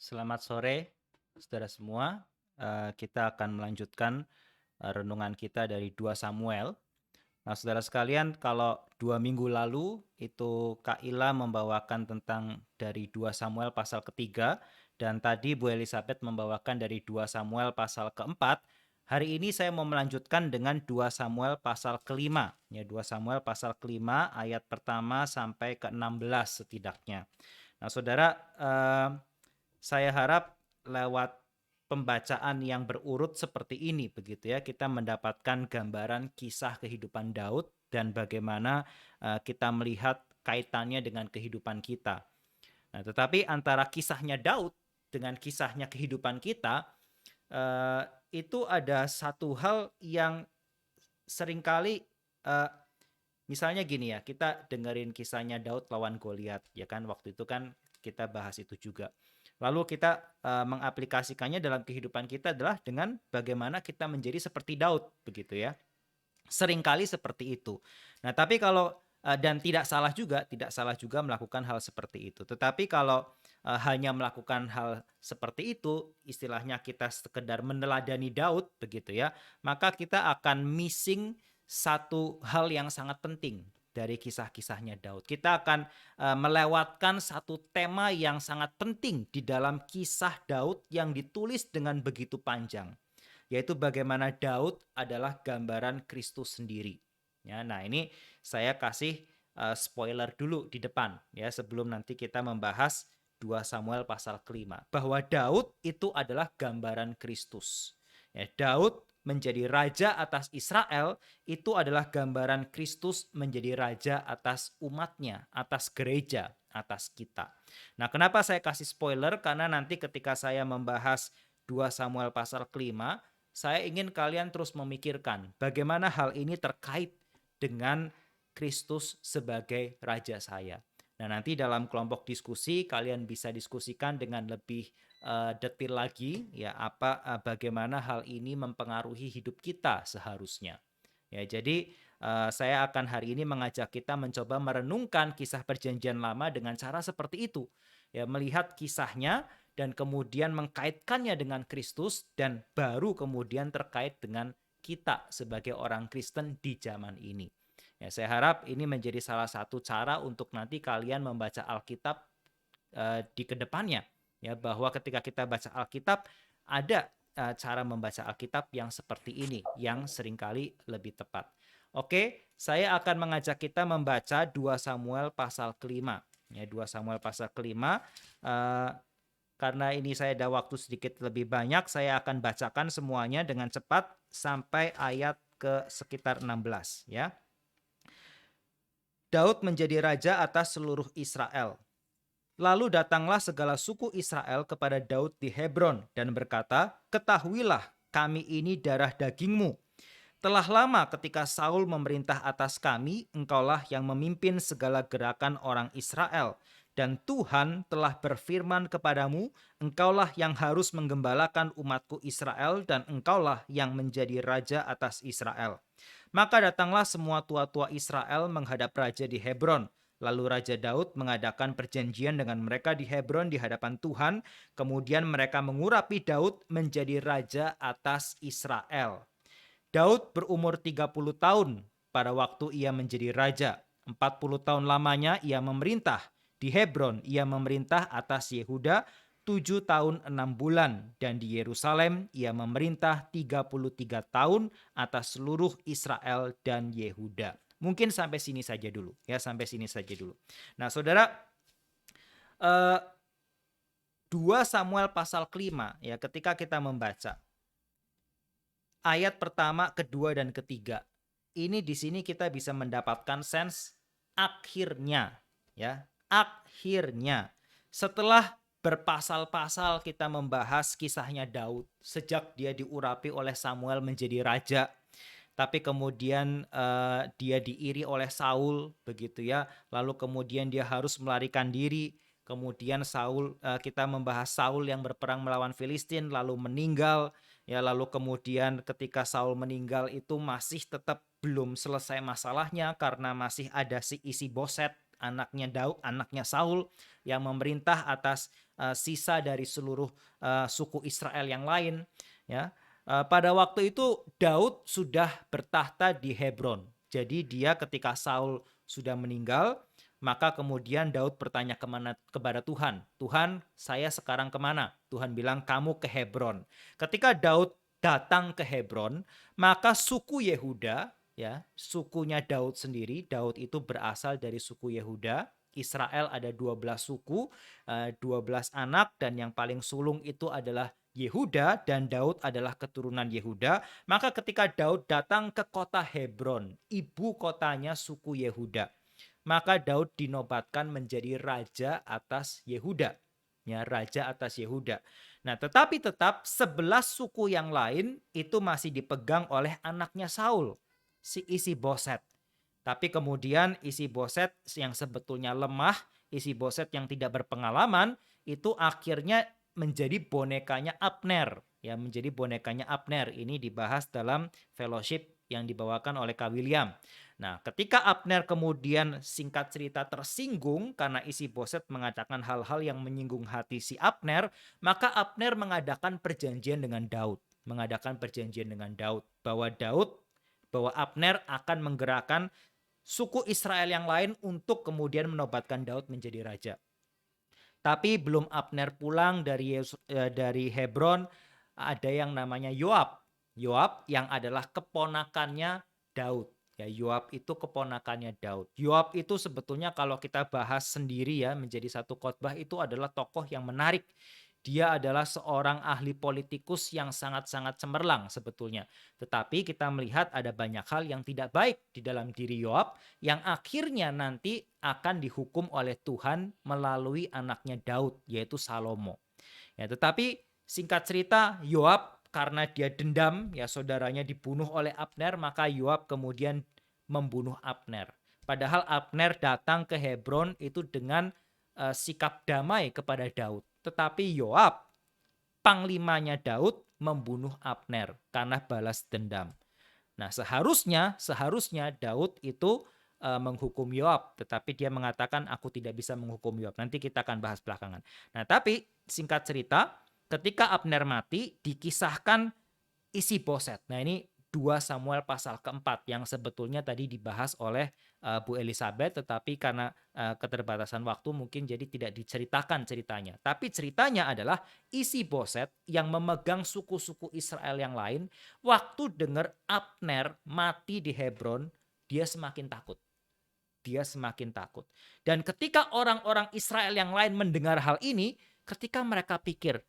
Selamat sore, saudara semua. Kita akan melanjutkan renungan kita dari 2 Samuel. Nah, saudara sekalian, kalau 2 minggu lalu itu Kak Ila membawakan tentang dari 2 Samuel pasal ketiga, dan tadi Bu Elizabeth membawakan dari 2 Samuel pasal keempat. Hari ini saya mau melanjutkan dengan 2 Samuel pasal kelima. Ya, 2 Samuel pasal kelima ayat pertama sampai ke-16 setidaknya. Nah, saudara, saya harap lewat pembacaan yang berurut seperti ini begitu ya, kita mendapatkan gambaran kisah kehidupan Daud dan bagaimana kita melihat kaitannya dengan kehidupan kita. Nah, tetapi antara kisahnya Daud dengan kisahnya kehidupan kita, itu ada satu hal yang seringkali, misalnya gini ya, kita dengerin kisahnya Daud lawan Goliat, ya kan, waktu itu kan kita bahas itu juga. Lalu kita mengaplikasikannya dalam kehidupan kita adalah dengan bagaimana kita menjadi seperti Daud, begitu ya. Seringkali seperti itu. Nah, tapi kalau dan tidak salah juga melakukan hal seperti itu. Tetapi kalau hanya melakukan hal seperti itu, istilahnya kita sekedar meneladani Daud, begitu ya, maka kita akan missing satu hal yang sangat penting dari kisah-kisahnya Daud. Kita akan melewatkan satu tema yang sangat penting di dalam kisah Daud yang ditulis dengan begitu panjang, yaitu bagaimana Daud adalah gambaran Kristus sendiri. Ya, nah ini saya kasih spoiler dulu di depan ya, sebelum nanti kita membahas 2 Samuel pasal kelima, bahwa Daud itu adalah gambaran Kristus. Ya, Daud menjadi raja atas Israel itu adalah gambaran Kristus menjadi raja atas umatnya, atas gereja, atas kita. Nah, kenapa saya kasih spoiler? Karena nanti ketika saya membahas 2 Samuel pasal kelima, saya ingin kalian terus memikirkan bagaimana hal ini terkait dengan Kristus sebagai raja saya. Nah, nanti dalam kelompok diskusi kalian bisa diskusikan dengan lebih detail lagi ya, bagaimana hal ini mempengaruhi hidup kita seharusnya. Ya, jadi saya akan hari ini mengajak kita mencoba merenungkan kisah Perjanjian Lama dengan cara seperti itu. Ya, melihat kisahnya dan kemudian mengkaitkannya dengan Kristus, dan baru kemudian terkait dengan kita sebagai orang Kristen di zaman ini. Ya, saya harap ini menjadi salah satu cara untuk nanti kalian membaca Alkitab di kedepannya. Ya, bahwa ketika kita baca Alkitab, ada cara membaca Alkitab yang seperti ini, yang seringkali lebih tepat. Oke, saya akan mengajak kita membaca 2 Samuel pasal kelima. Ya, 2 Samuel pasal kelima. Karena ini saya ada waktu sedikit lebih banyak, saya akan bacakan semuanya dengan cepat sampai ayat ke sekitar 16 ya. Daud menjadi raja atas seluruh Israel. Lalu datanglah segala suku Israel kepada Daud di Hebron dan berkata, "Ketahuilah, kami ini darah dagingmu. Telah lama ketika Saul memerintah atas kami, engkaulah yang memimpin segala gerakan orang Israel. Dan Tuhan telah berfirman kepadamu, engkaulah yang harus menggembalakan umatku Israel, dan engkaulah yang menjadi raja atas Israel." Maka datanglah semua tua-tua Israel menghadap raja di Hebron. Lalu Raja Daud mengadakan perjanjian dengan mereka di Hebron di hadapan Tuhan. Kemudian mereka mengurapi Daud menjadi raja atas Israel. Daud berumur 30 tahun pada waktu ia menjadi raja. 40 tahun lamanya ia memerintah. Di Hebron ia memerintah atas Yehuda 7 tahun 6 bulan. Dan di Yerusalem ia memerintah 33 tahun atas seluruh Israel dan Yehuda. Mungkin sampai sini saja dulu. Ya, sampai sini saja dulu. Nah, saudara, 2 Samuel pasal kelima, ya, ketika kita membaca ayat pertama, kedua, dan ketiga, ini di sini kita bisa mendapatkan sense akhirnya, ya, akhirnya. Setelah berpasal-pasal kita membahas kisahnya Daud sejak dia diurapi oleh Samuel menjadi raja, tapi kemudian dia diiri oleh Saul, begitu ya. Lalu kemudian dia harus melarikan diri. Kemudian kita membahas Saul yang berperang melawan Filistin lalu meninggal. Ya, lalu kemudian ketika Saul meninggal itu masih tetap belum selesai masalahnya karena masih ada si Isi Boset, anaknya Daud, anaknya Saul yang memerintah atas sisa dari seluruh suku Israel yang lain, ya. Pada waktu itu Daud sudah bertahta di Hebron. Jadi dia ketika Saul sudah meninggal, maka kemudian Daud bertanya kepada Tuhan, Tuhan, saya sekarang kemana? Tuhan bilang, kamu ke Hebron. Ketika Daud datang ke Hebron, maka suku Yehuda, ya, sukunya Daud sendiri, Daud itu berasal dari suku Yehuda. Israel ada 12 suku, 12 anak, dan yang paling sulung itu adalah Yehuda, dan Daud adalah keturunan Yehuda. Maka ketika Daud datang ke kota Hebron, ibu kotanya suku Yehuda, maka Daud dinobatkan menjadi raja atas Yehuda. Ya, raja atas Yehuda. Nah, tetapi tetap 11 suku yang lain itu masih dipegang oleh anaknya Saul, si Isi-Boset. Tapi kemudian Isi-Boset yang sebetulnya lemah, Isi-Boset yang tidak berpengalaman, itu akhirnya menjadi bonekanya Abner. Ya, menjadi bonekanya Abner. Ini dibahas dalam fellowship yang dibawakan oleh Kak William. Nah, ketika Abner kemudian singkat cerita tersinggung karena Isi-Boset mengatakan hal-hal yang menyinggung hati si Abner, maka Abner mengadakan perjanjian dengan Daud. Mengadakan perjanjian dengan Daud bahwa Abner akan menggerakkan suku Israel yang lain untuk kemudian menobatkan Daud menjadi raja. Tapi belum Abner pulang dari Hebron, ada yang namanya Yoab. Yoab yang adalah keponakannya Daud. Ya, Yoab itu keponakannya Daud. Yoab itu sebetulnya kalau kita bahas sendiri ya menjadi satu khotbah, itu adalah tokoh yang menarik. Dia adalah seorang ahli politikus yang sangat-sangat cemerlang sebetulnya. Tetapi kita melihat ada banyak hal yang tidak baik di dalam diri Yoab yang akhirnya nanti akan dihukum oleh Tuhan melalui anaknya Daud, yaitu Salomo. Ya, tetapi singkat cerita, Yoab karena dia dendam, ya saudaranya dibunuh oleh Abner, maka Yoab kemudian membunuh Abner. Padahal Abner datang ke Hebron itu dengan sikap damai kepada Daud. Tetapi Yoab, panglimanya Daud, membunuh Abner karena balas dendam. Nah, seharusnya Daud itu menghukum Yoab, tetapi dia mengatakan aku tidak bisa menghukum Yoab. Nanti kita akan bahas belakangan. Nah, tapi singkat cerita, ketika Abner mati, dikisahkan Isi-Boset. Nah, ini 2 Samuel pasal keempat yang sebetulnya tadi dibahas oleh Bu Elizabeth, tetapi karena keterbatasan waktu mungkin jadi tidak diceritakan ceritanya. Tapi ceritanya adalah Isi-Boset yang memegang suku-suku Israel yang lain, waktu dengar Abner mati di Hebron, dia semakin takut. Dia semakin takut. Dan ketika orang-orang Israel yang lain mendengar hal ini, ketika mereka pikir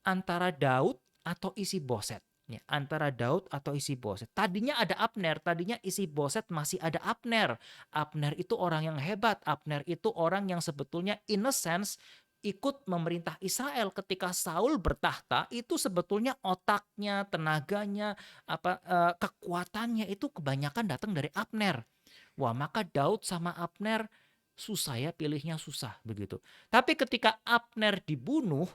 antara Daud atau Isi-Boset. Ya, antara Daud atau Isi-Boset. Tadinya ada Abner, tadinya Isi-Boset masih ada Abner. Abner itu orang yang hebat. Abner itu orang yang sebetulnya in a sense ikut memerintah Israel ketika Saul bertahta. Itu sebetulnya otaknya, tenaganya, kekuatannya itu kebanyakan datang dari Abner. Wah, maka Daud sama Abner susah ya, pilihnya susah begitu. Tapi ketika Abner dibunuh,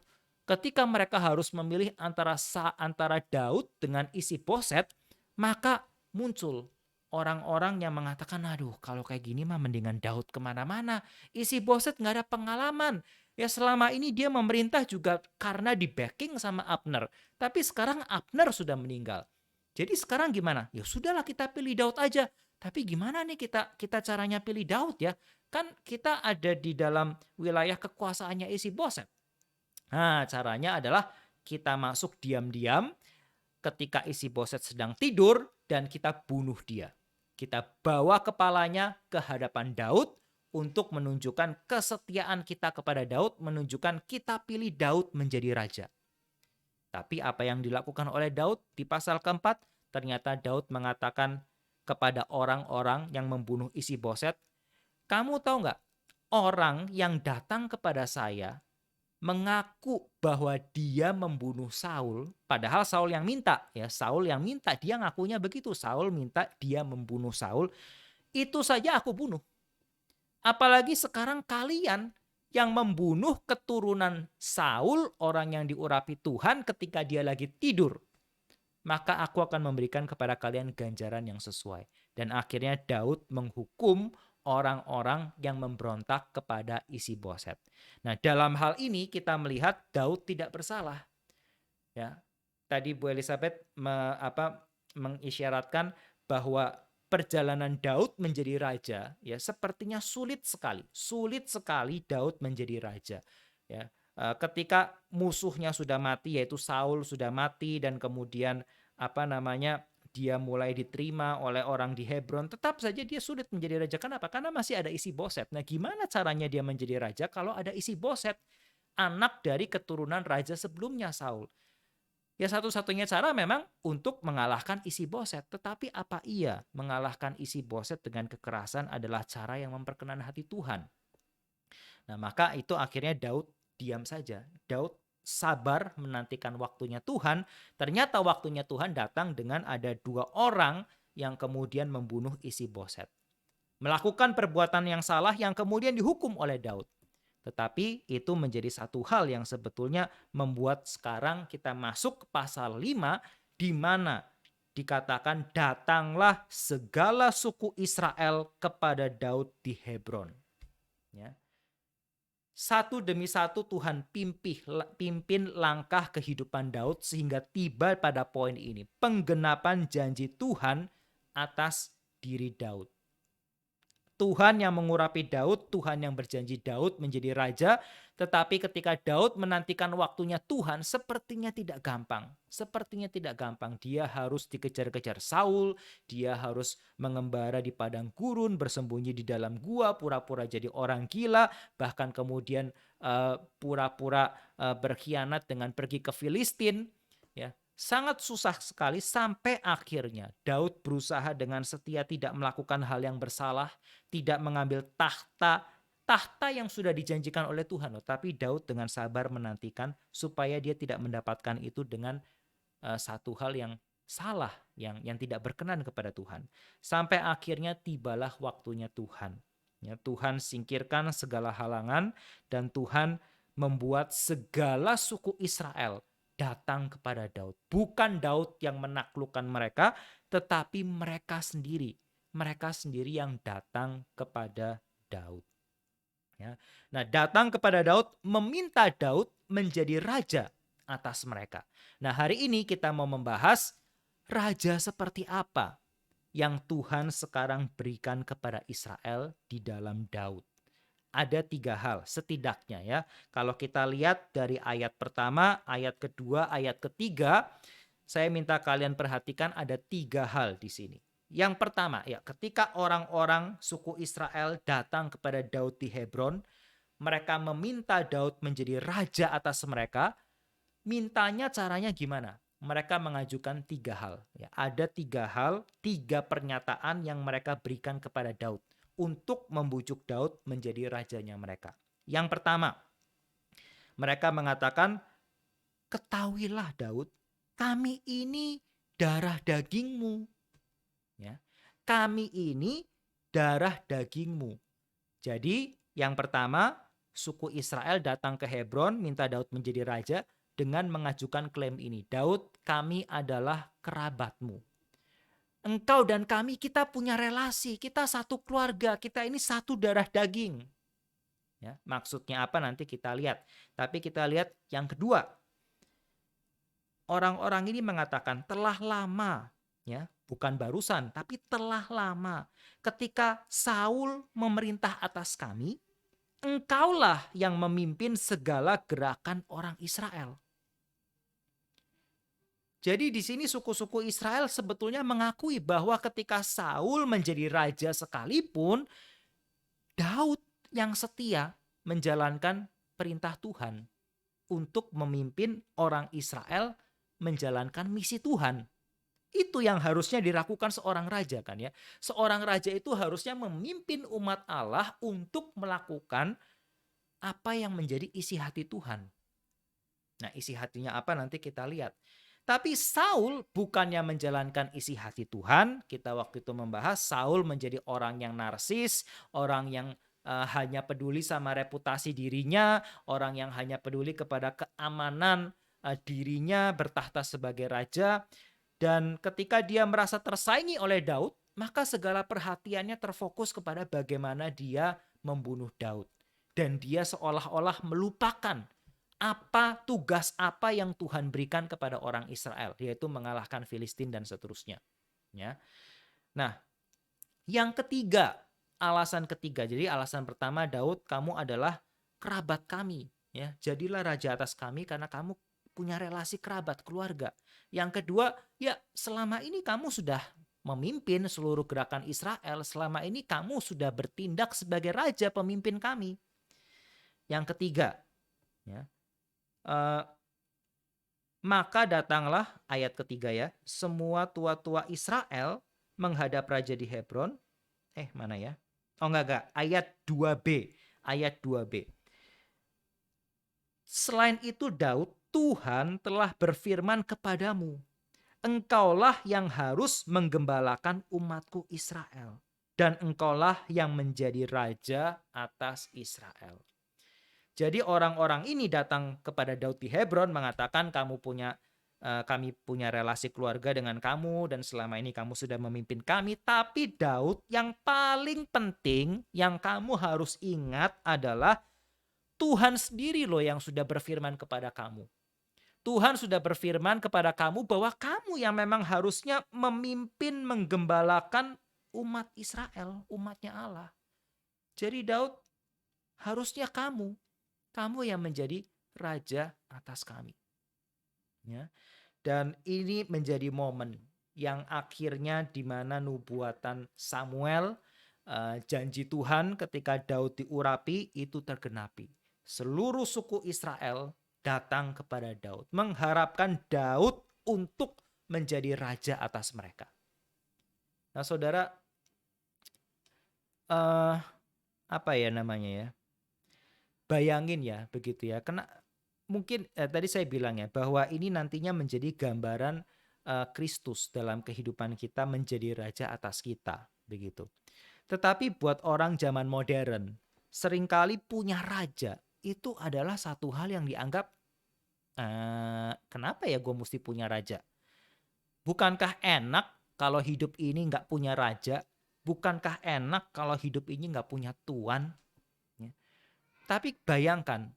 ketika mereka harus memilih antara Daud dengan Isi-Boset, maka muncul orang-orang yang mengatakan, aduh kalau kayak gini mah mendingan Daud kemana-mana. Isi-Boset gak ada pengalaman. Ya selama ini dia memerintah juga karena di backing sama Abner. Tapi sekarang Abner sudah meninggal. Jadi sekarang gimana? Ya sudahlah kita pilih Daud aja. Tapi gimana nih kita caranya pilih Daud ya? Kan kita ada di dalam wilayah kekuasaannya Isi-Boset. Nah, caranya adalah kita masuk diam-diam ketika Isi-Boset sedang tidur dan kita bunuh dia. Kita bawa kepalanya ke hadapan Daud untuk menunjukkan kesetiaan kita kepada Daud, menunjukkan kita pilih Daud menjadi raja. Tapi apa yang dilakukan oleh Daud di pasal keempat, ternyata Daud mengatakan kepada orang-orang yang membunuh Isi-Boset, kamu tahu nggak, orang yang datang kepada saya mengaku bahwa dia membunuh Saul, padahal Saul yang minta, ya Saul yang minta, dia ngakunya begitu, Saul minta dia membunuh Saul, itu saja aku bunuh. Apalagi sekarang kalian yang membunuh keturunan Saul, orang yang diurapi Tuhan ketika dia lagi tidur. Maka aku akan memberikan kepada kalian ganjaran yang sesuai. Dan akhirnya Daud menghukum orang-orang yang memberontak kepada Isi-Boset. Nah, dalam hal ini kita melihat Daud tidak bersalah. Ya, tadi Bu Elizabeth mengisyaratkan bahwa perjalanan Daud menjadi raja ya sepertinya sulit sekali Daud menjadi raja. Ya, ketika musuhnya sudah mati yaitu Saul sudah mati dan kemudian dia mulai diterima oleh orang di Hebron, tetap saja dia sulit menjadi raja. Kenapa? Karena masih ada Isi-Boset. Nah, gimana caranya dia menjadi raja kalau ada Isi-Boset, anak dari keturunan raja sebelumnya Saul? Ya satu-satunya cara memang untuk mengalahkan Isi-Boset. Tetapi apa iya mengalahkan Isi-Boset dengan kekerasan adalah cara yang memperkenan hati Tuhan? Nah, maka itu akhirnya Daud diam saja. Daud sabar menantikan waktunya Tuhan. Ternyata waktunya Tuhan datang dengan ada 2 orang yang kemudian membunuh Isi-Boset. Melakukan perbuatan yang salah yang kemudian dihukum oleh Daud. Tetapi itu menjadi satu hal yang sebetulnya membuat sekarang kita masuk ke pasal 5 di mana dikatakan datanglah segala suku Israel kepada Daud di Hebron. Ya. Satu demi satu Tuhan pimpin langkah kehidupan Daud sehingga tiba pada poin ini. Penggenapan janji Tuhan atas diri Daud. Tuhan yang mengurapi Daud, Tuhan yang berjanji Daud menjadi raja, tetapi ketika Daud menantikan waktunya Tuhan, sepertinya tidak gampang. Sepertinya tidak gampang. Dia harus dikejar-kejar Saul, dia harus mengembara di padang gurun, bersembunyi di dalam gua, pura-pura jadi orang gila, bahkan kemudian pura-pura berkhianat dengan pergi ke Filistin, ya. Sangat susah sekali sampai akhirnya Daud berusaha dengan setia tidak melakukan hal yang bersalah, tidak mengambil tahta yang sudah dijanjikan oleh Tuhan. Tapi Daud dengan sabar menantikan supaya dia tidak mendapatkan itu dengan satu hal yang salah, yang tidak berkenan kepada Tuhan. Sampai akhirnya tibalah waktunya Tuhan. Ya, Tuhan singkirkan segala halangan dan Tuhan membuat segala suku Israel datang kepada Daud. Bukan Daud yang menaklukkan mereka, tetapi mereka sendiri. Mereka sendiri yang datang kepada Daud. Ya. Nah, datang kepada Daud, meminta Daud menjadi raja atas mereka. Nah, hari ini kita mau membahas raja seperti apa yang Tuhan sekarang berikan kepada Israel di dalam Daud. Ada 3 hal setidaknya ya. Kalau kita lihat dari ayat pertama, ayat kedua, ayat ketiga, saya minta kalian perhatikan ada 3 hal di sini. Yang pertama ya, ketika orang-orang suku Israel datang kepada Daud di Hebron, mereka meminta Daud menjadi raja atas mereka. Mintanya caranya gimana? Mereka mengajukan 3 hal. Ya, ada 3 hal, 3 pernyataan yang mereka berikan kepada Daud untuk membujuk Daud menjadi rajanya mereka. Yang pertama, mereka mengatakan, ketahuilah Daud, kami ini darah dagingmu. Ya, kami ini darah dagingmu. Jadi yang pertama, suku Israel datang ke Hebron minta Daud menjadi raja dengan mengajukan klaim ini. Daud, kami adalah kerabatmu. Engkau dan kami, kita punya relasi, kita satu keluarga, kita ini satu darah daging. Ya, maksudnya apa nanti kita lihat. Tapi kita lihat yang kedua. Orang-orang ini mengatakan telah lama, ya, bukan barusan, tapi telah lama. Ketika Saul memerintah atas kami, engkaulah yang memimpin segala gerakan orang Israel. Jadi di sini suku-suku Israel sebetulnya mengakui bahwa ketika Saul menjadi raja sekalipun, Daud yang setia menjalankan perintah Tuhan untuk memimpin orang Israel menjalankan misi Tuhan. Itu yang harusnya dilakukan seorang raja kan ya. Seorang raja itu harusnya memimpin umat Allah untuk melakukan apa yang menjadi isi hati Tuhan. Nah, isi hatinya apa nanti kita lihat. Tapi Saul bukannya menjalankan isi hati Tuhan. Kita waktu itu membahas Saul menjadi orang yang narsis, orang yang hanya peduli sama reputasi dirinya, orang yang hanya peduli kepada keamanan dirinya bertahta sebagai raja. Dan ketika dia merasa tersaingi oleh Daud, maka segala perhatiannya terfokus kepada bagaimana dia membunuh Daud. Dan dia seolah-olah melupakan tugas apa yang Tuhan berikan kepada orang Israel, yaitu mengalahkan Filistin dan seterusnya. Ya. Nah, yang ketiga, alasan ketiga. Jadi alasan pertama, Daud, kamu adalah kerabat kami. Ya, jadilah raja atas kami karena kamu punya relasi kerabat keluarga. Yang kedua, ya selama ini kamu sudah memimpin seluruh gerakan Israel. Selama ini kamu sudah bertindak sebagai raja pemimpin kami. Yang ketiga, ya, maka datanglah ayat ketiga ya, semua tua-tua Israel menghadap raja di Hebron. Mana ya? Oh enggak, ayat 2b. Ayat 2b. Selain itu Daud, Tuhan telah berfirman kepadamu, engkaulah yang harus menggembalakan umatku Israel. Dan engkaulah yang menjadi raja atas Israel. Jadi orang-orang ini datang kepada Daud di Hebron mengatakan kami punya relasi keluarga dengan kamu dan selama ini kamu sudah memimpin kami. Tapi Daud, yang paling penting yang kamu harus ingat adalah Tuhan sendiri loh yang sudah berfirman kepada kamu. Tuhan sudah berfirman kepada kamu bahwa kamu yang memang harusnya memimpin, menggembalakan umat Israel, umatnya Allah. Jadi Daud, harusnya kamu yang menjadi raja atas kami. Ya. Dan ini menjadi momen yang akhirnya di mana nubuatan Samuel, janji Tuhan ketika Daud diurapi itu tergenapi. Seluruh suku Israel datang kepada Daud, mengharapkan Daud untuk menjadi raja atas mereka. Nah, saudara, apa ya namanya ya? Bayangin ya, begitu ya. Karena mungkin tadi saya bilang ya bahwa ini nantinya menjadi gambaran Kristus dalam kehidupan kita menjadi raja atas kita, begitu. Tetapi buat orang zaman modern, seringkali punya raja itu adalah satu hal yang dianggap kenapa ya gue mesti punya raja? Bukankah enak kalau hidup ini nggak punya raja? Bukankah enak kalau hidup ini nggak punya tuan? Tapi bayangkan,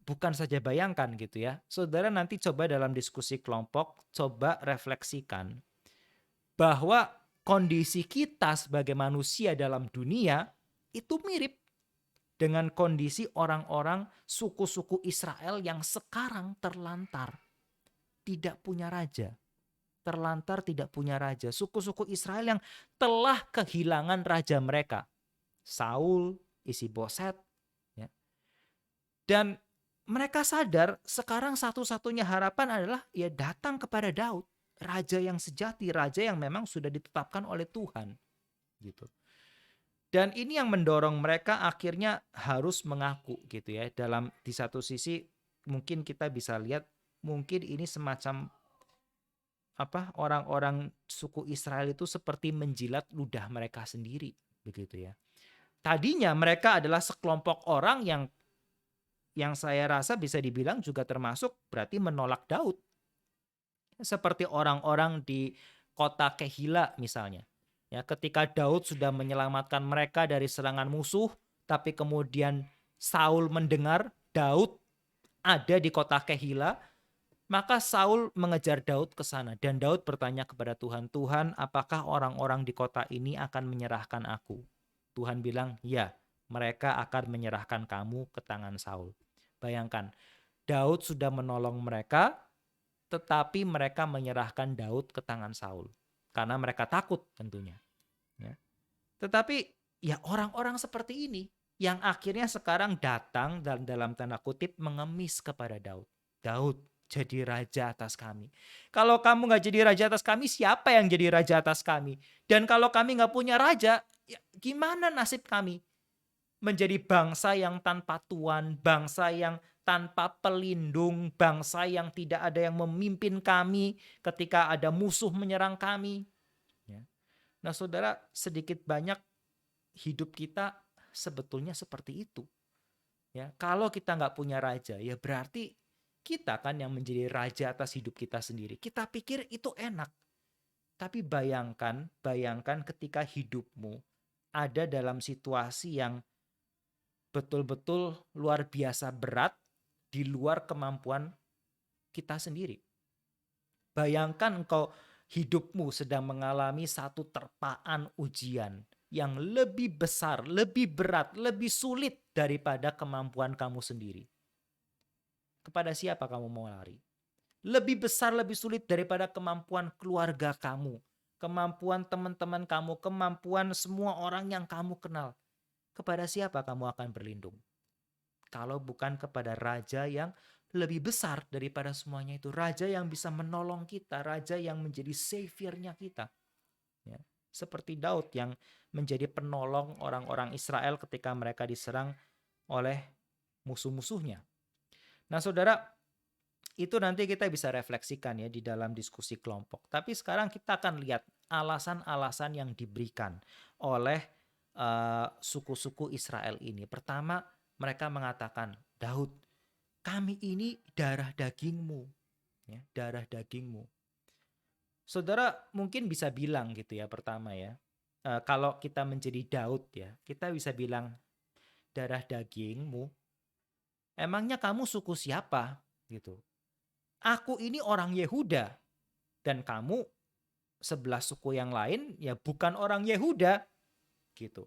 bukan saja bayangkan gitu ya. Saudara nanti coba dalam diskusi kelompok, coba refleksikan bahwa kondisi kita sebagai manusia dalam dunia itu mirip dengan kondisi orang-orang suku-suku Israel yang sekarang terlantar. Tidak punya raja. Terlantar tidak punya raja. Suku-suku Israel yang telah kehilangan raja mereka. Saul, Isiboset. Ya. Dan mereka sadar sekarang satu-satunya harapan adalah ya datang kepada Daud, raja yang sejati, raja yang memang sudah ditetapkan oleh Tuhan, gitu. Dan ini yang mendorong mereka akhirnya harus mengaku, gitu ya. Di satu sisi mungkin kita bisa lihat mungkin ini semacam orang-orang suku Israel itu seperti menjilat ludah mereka sendiri, begitu ya. Tadinya mereka adalah sekelompok orang yang saya rasa bisa dibilang juga termasuk berarti menolak Daud. Seperti orang-orang di kota Kehila misalnya. Ya, ketika Daud sudah menyelamatkan mereka dari serangan musuh, tapi kemudian Saul mendengar Daud ada di kota Kehila, maka Saul mengejar Daud ke sana dan Daud bertanya kepada Tuhan, "Tuhan, apakah orang-orang di kota ini akan menyerahkan aku?" Tuhan bilang, "Ya, mereka akan menyerahkan kamu ke tangan Saul." Bayangkan, Daud sudah menolong mereka, tetapi mereka menyerahkan Daud ke tangan Saul. Karena mereka takut tentunya. Ya. Tetapi ya orang-orang seperti ini yang akhirnya sekarang datang dan dalam tanda kutip mengemis kepada Daud. Daud, jadi raja atas kami. Kalau kamu nggak jadi raja atas kami, siapa yang jadi raja atas kami? Dan kalau kami nggak punya raja, ya gimana nasib kami? Menjadi bangsa yang tanpa tuan, bangsa yang tanpa pelindung, bangsa yang tidak ada yang memimpin kami ketika ada musuh menyerang kami. Ya. Nah saudara, sedikit banyak hidup kita sebetulnya seperti itu. Ya, kalau kita nggak punya raja, ya berarti kita kan yang menjadi raja atas hidup kita sendiri. Kita pikir itu enak. Tapi bayangkan ketika hidupmu ada dalam situasi yang betul-betul luar biasa berat di luar kemampuan kita sendiri. Bayangkan engkau hidupmu sedang mengalami satu terpaan ujian yang lebih besar, lebih berat, lebih sulit daripada kemampuan kamu sendiri. Kepada siapa kamu mau lari? Lebih besar, lebih sulit daripada kemampuan keluarga kamu, kemampuan teman-teman kamu, kemampuan semua orang yang kamu kenal. Kepada siapa kamu akan berlindung? Kalau bukan kepada raja yang lebih besar daripada semuanya itu. Raja yang bisa menolong kita, raja yang menjadi saviornya kita. Ya. Seperti Daud yang menjadi penolong orang-orang Israel ketika mereka diserang oleh musuh-musuhnya. Nah saudara, itu nanti kita bisa refleksikan ya di dalam diskusi kelompok. Tapi sekarang kita akan lihat alasan-alasan yang diberikan oleh suku-suku Israel ini. Pertama, mereka mengatakan, Daud, kami ini darah dagingmu. Ya, darah dagingmu. Saudara mungkin bisa bilang gitu ya pertama ya. Kalau kita menjadi Daud ya, kita bisa bilang, darah dagingmu, emangnya kamu suku siapa? Gitu. Aku ini orang Yehuda dan kamu 11 suku yang lain ya bukan orang Yehuda gitu.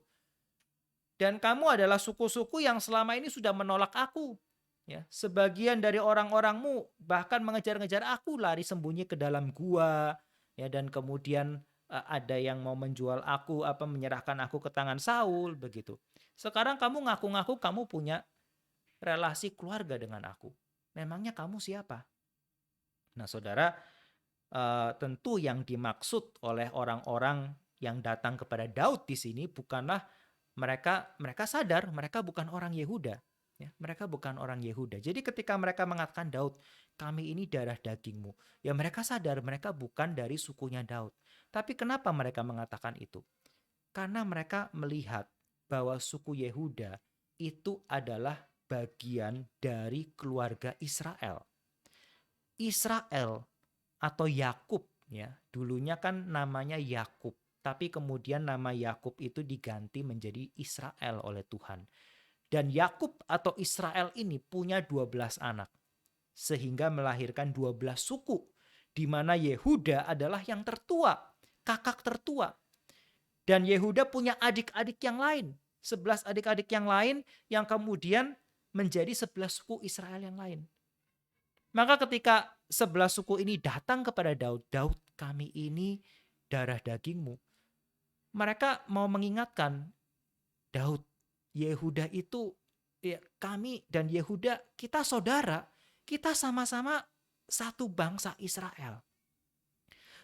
Dan kamu adalah suku-suku yang selama ini sudah menolak aku. Ya, sebagian dari orang-orangmu bahkan mengejar-ngejar aku, lari sembunyi ke dalam gua ya, dan kemudian ada yang mau menjual aku, menyerahkan aku ke tangan Saul begitu. Sekarang kamu ngaku-ngaku kamu punya relasi keluarga dengan aku. Memangnya kamu siapa? Nah, saudara, tentu yang dimaksud oleh orang-orang yang datang kepada Daud di sini bukanlah mereka sadar mereka bukan orang Yehuda. Ya, mereka bukan orang Yehuda. Jadi ketika mereka mengatakan Daud, kami ini darah dagingmu. Ya mereka sadar mereka bukan dari sukunya Daud. Tapi kenapa mereka mengatakan itu? Karena mereka melihat bahwa suku Yehuda itu adalah bagian dari keluarga Israel. Israel atau Yakub ya, dulunya kan namanya Yakub, tapi kemudian nama Yakub itu diganti menjadi Israel oleh Tuhan. Dan Yakub atau Israel ini punya 12 anak, sehingga melahirkan 12 suku, di mana Yehuda adalah yang tertua, kakak tertua. Dan Yehuda punya adik-adik yang lain, 11 adik-adik yang lain yang kemudian menjadi 11 suku Israel yang lain. Maka ketika 11 suku ini datang kepada Daud, Daud kami ini darah dagingmu. Mereka mau mengingatkan, Daud, Yehuda itu, ya, kami dan Yehuda kita saudara, kita sama-sama satu bangsa Israel.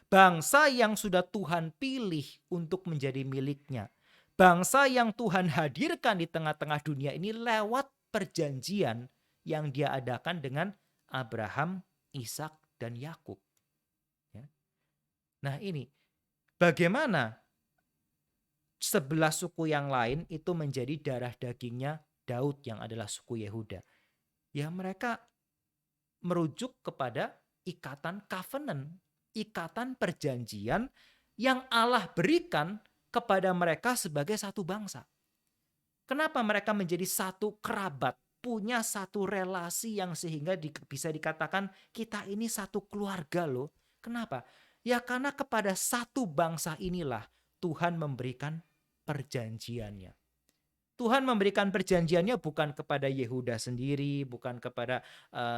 Bangsa yang sudah Tuhan pilih untuk menjadi miliknya. Bangsa yang Tuhan hadirkan di tengah-tengah dunia ini lewat perjanjian yang dia adakan dengan Abraham, Ishak, dan Yakub. Ya. Nah ini, bagaimana 11 suku yang lain itu menjadi darah dagingnya Daud yang adalah suku Yehuda? Ya mereka merujuk kepada ikatan covenant, ikatan perjanjian yang Allah berikan kepada mereka sebagai satu bangsa. Kenapa mereka menjadi satu kerabat? Punya satu relasi yang sehingga bisa dikatakan kita ini satu keluarga loh. Kenapa? Ya karena kepada satu bangsa inilah Tuhan memberikan perjanjiannya. Tuhan memberikan perjanjiannya bukan kepada Yehuda sendiri, bukan kepada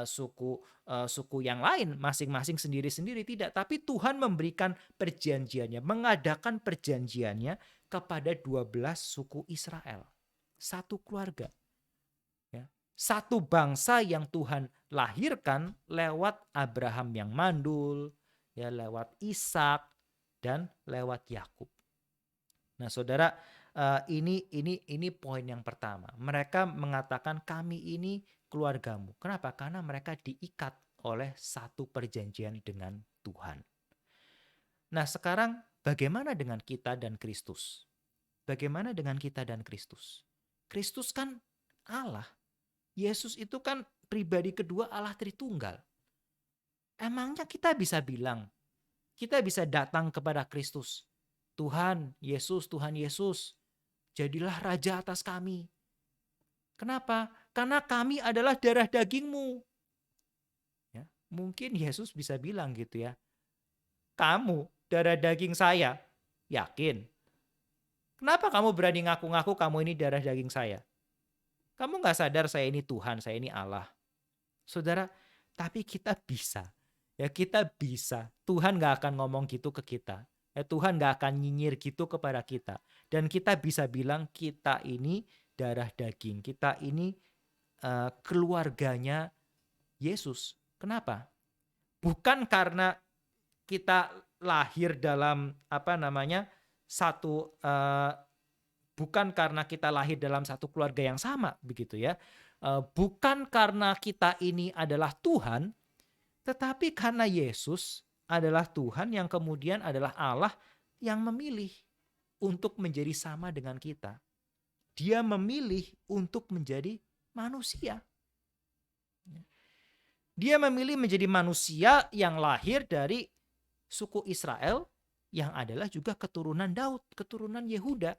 suku yang lain, masing-masing sendiri-sendiri, tidak. Tapi Tuhan memberikan perjanjiannya, mengadakan perjanjiannya kepada 12 suku Israel. Satu keluarga. Satu bangsa yang Tuhan lahirkan lewat Abraham yang mandul, ya lewat Ishak dan lewat Yakub. Nah, saudara, ini poin yang pertama. Mereka mengatakan kami ini keluargamu. Kenapa? Karena mereka diikat oleh satu perjanjian dengan Tuhan. Nah, sekarang bagaimana dengan kita dan Kristus? Bagaimana dengan kita dan Kristus? Kristus kan Allah. Yesus itu kan pribadi kedua Allah Tritunggal. Emangnya kita bisa bilang Kita bisa datang kepada Kristus. Tuhan Yesus, jadilah raja atas kami. Kenapa? Karena kami adalah darah dagingmu. Ya, mungkin Yesus bisa bilang gitu ya, kamu darah daging saya, yakin? Kenapa kamu berani ngaku-ngaku kamu ini darah daging saya? Kamu nggak sadar saya ini Tuhan, saya ini Allah. Saudara, tapi kita bisa. Ya kita bisa. Tuhan nggak akan ngomong gitu ke kita. Ya, Tuhan nggak akan nyinyir gitu kepada kita. Dan kita bisa bilang kita ini darah daging. Kita ini keluarganya Yesus. Kenapa? Bukan karena kita lahir dalam bukan karena kita lahir dalam satu keluarga yang sama begitu ya. Bukan karena kita ini adalah Tuhan, tetapi karena Yesus adalah Tuhan yang kemudian adalah Allah yang memilih untuk menjadi sama dengan kita. Dia memilih untuk menjadi manusia. Dia memilih menjadi manusia yang lahir dari suku Israel yang adalah juga keturunan Daud, keturunan Yehuda.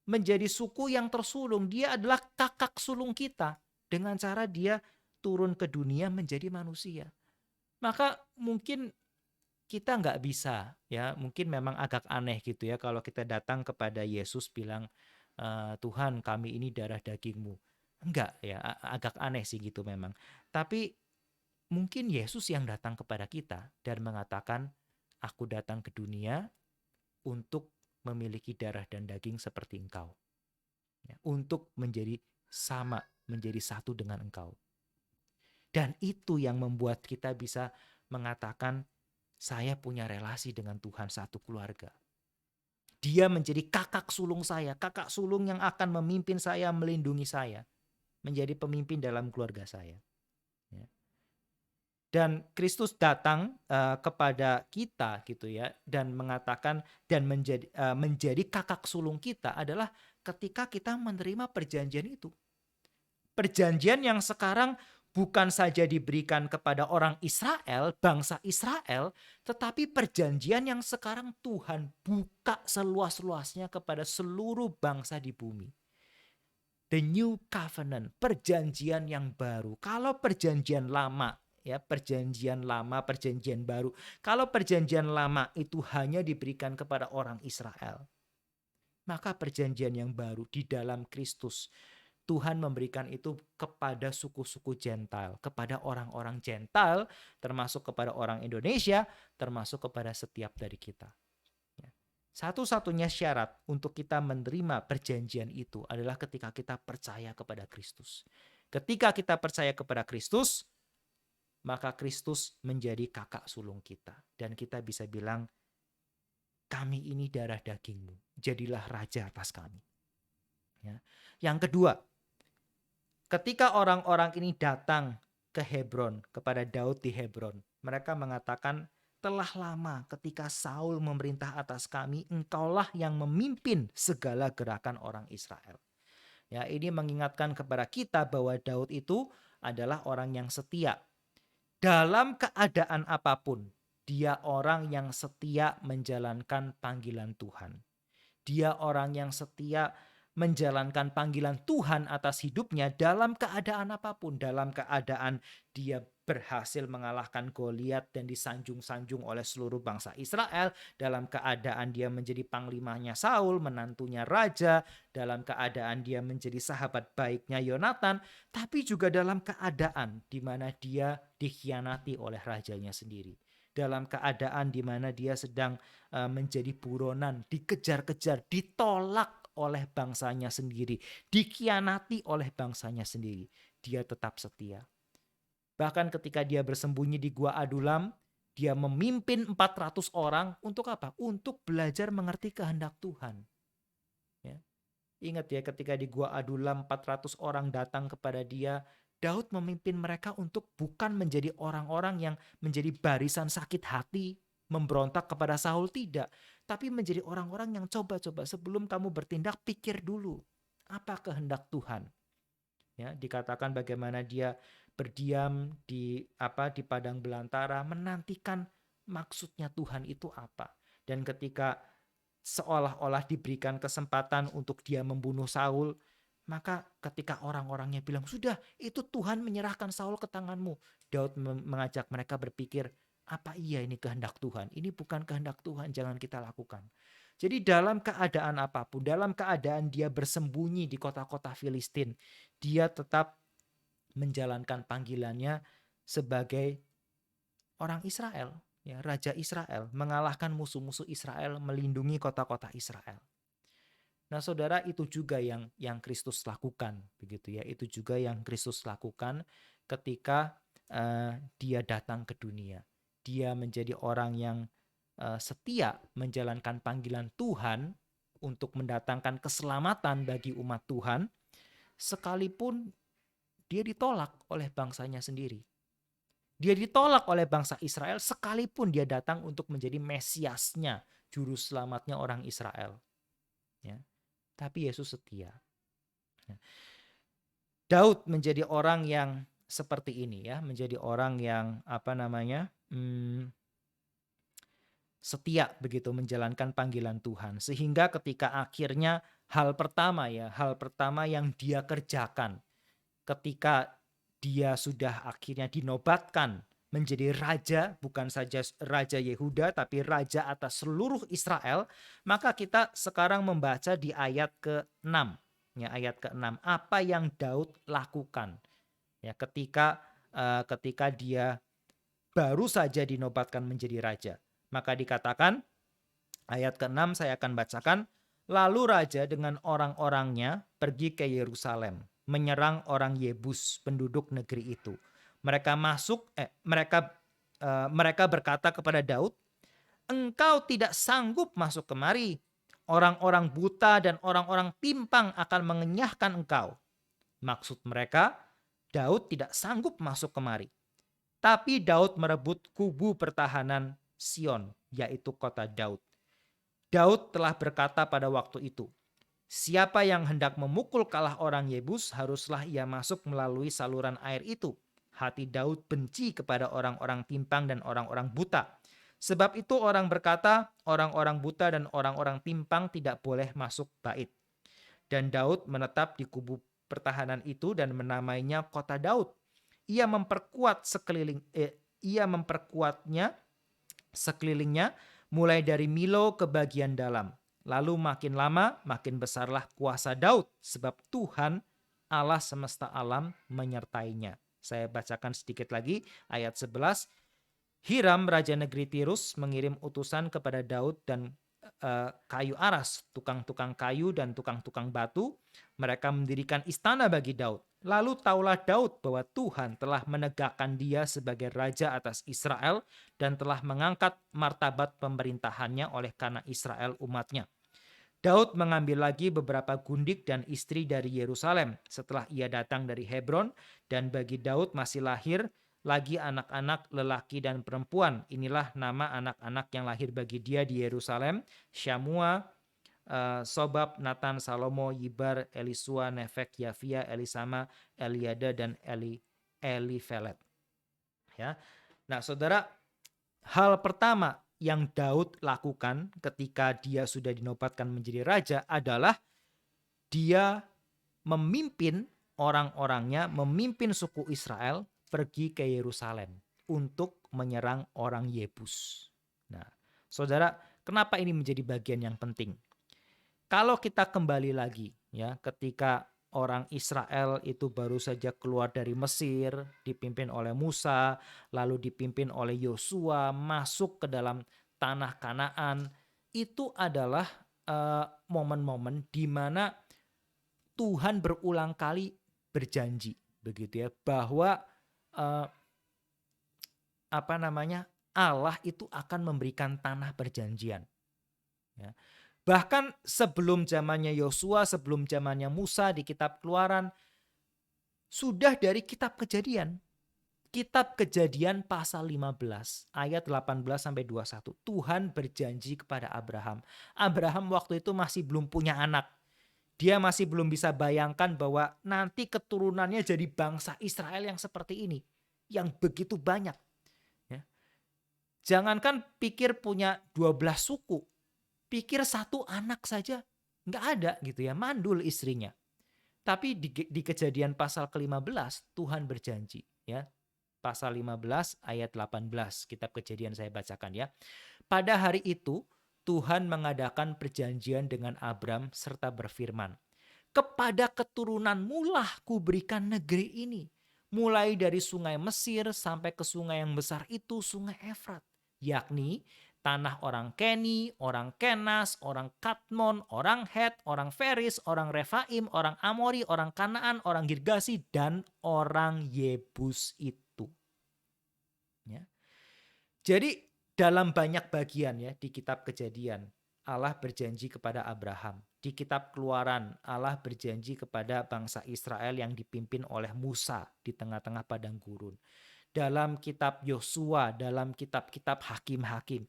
Menjadi suku yang tersulung. Dia adalah kakak sulung kita dengan cara dia turun ke dunia menjadi manusia. Maka mungkin kita nggak bisa ya, mungkin memang agak aneh gitu ya kalau kita datang kepada Yesus bilang Tuhan kami ini darah dagingmu. Enggak ya, agak aneh sih gitu memang. Tapi mungkin Yesus yang datang kepada kita dan mengatakan aku datang ke dunia untuk memiliki darah dan daging seperti engkau. Ya, untuk menjadi sama, menjadi satu dengan engkau. Dan itu yang membuat kita bisa mengatakan saya punya relasi dengan Tuhan satu keluarga. Dia menjadi kakak sulung saya, kakak sulung yang akan memimpin saya, melindungi saya, menjadi pemimpin dalam keluarga saya. Ya. Dan Kristus datang kepada kita gitu ya, dan mengatakan dan menjadi kakak sulung kita adalah ketika kita menerima perjanjian itu. Perjanjian yang sekarang bukan saja diberikan kepada orang Israel, bangsa Israel, tetapi perjanjian yang sekarang Tuhan buka seluas-luasnya kepada seluruh bangsa di bumi. The new covenant, perjanjian yang baru. Kalau perjanjian lama, ya perjanjian lama, perjanjian baru. Kalau perjanjian lama itu hanya diberikan kepada orang Israel, maka perjanjian yang baru di dalam Kristus, Tuhan memberikan itu kepada suku-suku Gentile, kepada orang-orang Gentile, termasuk kepada orang Indonesia, termasuk kepada setiap dari kita. Satu-satunya syarat untuk kita menerima perjanjian itu adalah ketika kita percaya kepada Kristus. Ketika kita percaya kepada Kristus, maka Kristus menjadi kakak sulung kita. Dan kita bisa bilang, kami ini darah dagingmu, jadilah raja atas kami. Ya. Yang kedua, ketika orang-orang ini datang ke Hebron, kepada Daud di Hebron, mereka mengatakan, telah lama ketika Saul memerintah atas kami, engkaulah yang memimpin segala gerakan orang Israel. Ya, ini mengingatkan kepada kita bahwa Daud itu adalah orang yang setia. Dalam keadaan apapun, dia orang yang setia menjalankan panggilan Tuhan. Dia orang yang setia menjalankan panggilan Tuhan atas hidupnya dalam keadaan apapun. Dalam keadaan dia berhasil mengalahkan Goliat dan disanjung-sanjung oleh seluruh bangsa Israel. Dalam keadaan dia menjadi panglimanya Saul, menantunya raja. Dalam keadaan dia menjadi sahabat baiknya Yonatan. Tapi juga dalam keadaan di mana dia dikhianati oleh rajanya sendiri. Dalam keadaan di mana dia sedang menjadi buronan, dikejar-kejar, ditolak oleh bangsanya sendiri, dikhianati oleh bangsanya sendiri, dia tetap setia. Bahkan ketika dia bersembunyi di Gua Adulam, dia memimpin 400 orang untuk apa? Untuk belajar mengerti kehendak Tuhan. Ya. Ingat ya, ketika di Gua Adulam 400 orang datang kepada dia, Daud memimpin mereka untuk bukan menjadi orang-orang yang menjadi barisan sakit hati, memberontak kepada Saul, tidak. Tapi menjadi orang-orang yang coba-coba sebelum kamu bertindak, pikir dulu apa kehendak Tuhan. Ya, dikatakan bagaimana dia berdiam di padang belantara, menantikan maksudnya Tuhan itu apa. Dan ketika seolah-olah diberikan kesempatan untuk dia membunuh Saul, maka ketika orang-orangnya bilang, sudah, itu Tuhan menyerahkan Saul ke tanganmu, Daud mengajak mereka berpikir, apa iya ini kehendak Tuhan? Ini bukan kehendak Tuhan, jangan kita lakukan. Jadi dalam keadaan apapun, dalam keadaan dia bersembunyi di kota-kota Filistin, dia tetap menjalankan panggilannya sebagai orang Israel, ya, Raja Israel, mengalahkan musuh-musuh Israel, melindungi kota-kota Israel. Nah, saudara, itu juga yang Kristus lakukan, begitu ya. Itu juga yang Kristus lakukan ketika dia datang ke dunia. Dia menjadi orang yang setia menjalankan panggilan Tuhan untuk mendatangkan keselamatan bagi umat Tuhan, sekalipun dia ditolak oleh bangsanya sendiri. Dia ditolak oleh bangsa Israel sekalipun dia datang untuk menjadi Mesiasnya, juru selamatnya orang Israel. Ya. Tapi Yesus setia. Daud menjadi orang yang seperti ini, ya, menjadi orang yang setia begitu menjalankan panggilan Tuhan, sehingga ketika akhirnya hal pertama yang dia kerjakan ketika dia sudah akhirnya dinobatkan menjadi raja, bukan saja raja Yehuda tapi raja atas seluruh Israel, maka kita sekarang membaca di ayat ke-6, ya, ayat ke-6, apa yang Daud lakukan, ya, ketika dia baru saja dinobatkan menjadi raja. Maka dikatakan, ayat ke-6 saya akan bacakan, lalu raja dengan orang-orangnya pergi ke Yerusalem, menyerang orang Yebus, penduduk negeri itu. Mereka berkata kepada Daud, engkau tidak sanggup masuk kemari. Orang-orang buta dan orang-orang pimpang akan mengenyahkan engkau. Maksud mereka, Daud tidak sanggup masuk kemari. Tapi Daud merebut kubu pertahanan Sion, yaitu kota Daud. Daud telah berkata pada waktu itu, siapa yang hendak memukul kalah orang Yebus, haruslah ia masuk melalui saluran air itu. Hati Daud benci kepada orang-orang timpang dan orang-orang buta. Sebab itu orang berkata, orang-orang buta dan orang-orang timpang tidak boleh masuk bait. Dan Daud menetap di kubu pertahanan itu dan menamainya kota Daud. Ia memperkuatnya sekelilingnya mulai dari Milo ke bagian dalam. Lalu makin lama makin besarlah kuasa Daud, sebab Tuhan Allah semesta alam menyertainya. Saya bacakan sedikit lagi ayat 11. Hiram raja negeri Tirus mengirim utusan kepada Daud dan kayu aras, tukang-tukang kayu dan tukang-tukang batu. Mereka mendirikan istana bagi Daud. Lalu taulah Daud bahwa Tuhan telah menegakkan dia sebagai raja atas Israel dan telah mengangkat martabat pemerintahannya oleh karena Israel umatnya. Daud mengambil lagi beberapa gundik dan istri dari Yerusalem setelah ia datang dari Hebron, dan bagi Daud masih lahir lagi anak-anak lelaki dan perempuan. Inilah nama anak-anak yang lahir bagi dia di Yerusalem: Syamua, Sobab, Natan, Salomo, Yibar, Elisua, Nefek, Yafia, Elisama, Eliada, dan Elifelet. Ya. Nah, saudara, hal pertama yang Daud lakukan ketika dia sudah dinobatkan menjadi raja adalah dia memimpin orang-orangnya, memimpin suku Israel pergi ke Yerusalem untuk menyerang orang Yebus. Nah, saudara, kenapa ini menjadi bagian yang penting? Kalau kita kembali lagi, ya, ketika orang Israel itu baru saja keluar dari Mesir, dipimpin oleh Musa, lalu dipimpin oleh Yosua, masuk ke dalam tanah Kanaan, itu adalah momen-momen di mana Tuhan berulang kali berjanji, begitu ya, bahwa Allah itu akan memberikan tanah perjanjian. Ya. Bahkan sebelum zamannya Yosua, sebelum zamannya Musa di kitab Keluaran, sudah dari kitab Kejadian. Kitab Kejadian pasal 15 ayat 18 sampai 21. Tuhan berjanji kepada Abraham. Abraham waktu itu masih belum punya anak. Dia masih belum bisa bayangkan bahwa nanti keturunannya jadi bangsa Israel yang seperti ini, yang begitu banyak. Ya. Jangankan pikir punya 12 suku, pikir satu anak saja nggak ada gitu ya, mandul istrinya. Tapi di Kejadian pasal ke-15 Tuhan berjanji ya. Pasal 15 ayat 18 kitab Kejadian saya bacakan ya. Pada hari itu Tuhan mengadakan perjanjian dengan Abram serta berfirman, kepada keturunanmu lah kuberikan negeri ini, mulai dari sungai Mesir sampai ke sungai yang besar itu, sungai Efrat, yakni tanah orang Keni, orang Kenas, orang Katmon, orang Het, orang Feris, orang Refaim, orang Amori, orang Kanaan, orang Girgasi, dan orang Yebus itu. Ya. Jadi dalam banyak bagian ya di kitab Kejadian, Allah berjanji kepada Abraham. Di kitab Keluaran, Allah berjanji kepada bangsa Israel yang dipimpin oleh Musa di tengah-tengah padang gurun. Dalam kitab Yosua, dalam kitab-kitab hakim-hakim,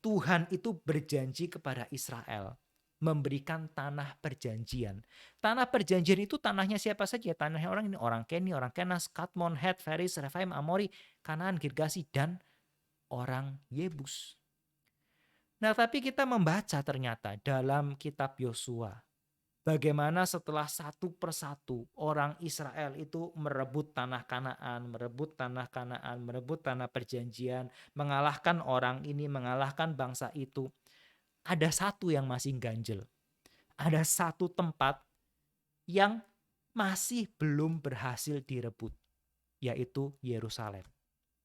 Tuhan itu berjanji kepada Israel memberikan tanah perjanjian. Tanah perjanjian itu tanahnya siapa saja? Tanahnya orang ini, orang Keni, orang Kenas, Katmon, Het, Feris, Refaim, Amori, Kanaan, Girgasi, dan orang Yebus. Nah, tapi kita membaca ternyata dalam kitab Yosua, bagaimana setelah satu persatu orang Israel itu merebut tanah Kanaan, merebut tanah perjanjian, mengalahkan orang ini, mengalahkan bangsa itu. Ada satu yang masih ganjel. Ada satu tempat yang masih belum berhasil direbut, yaitu Yerusalem.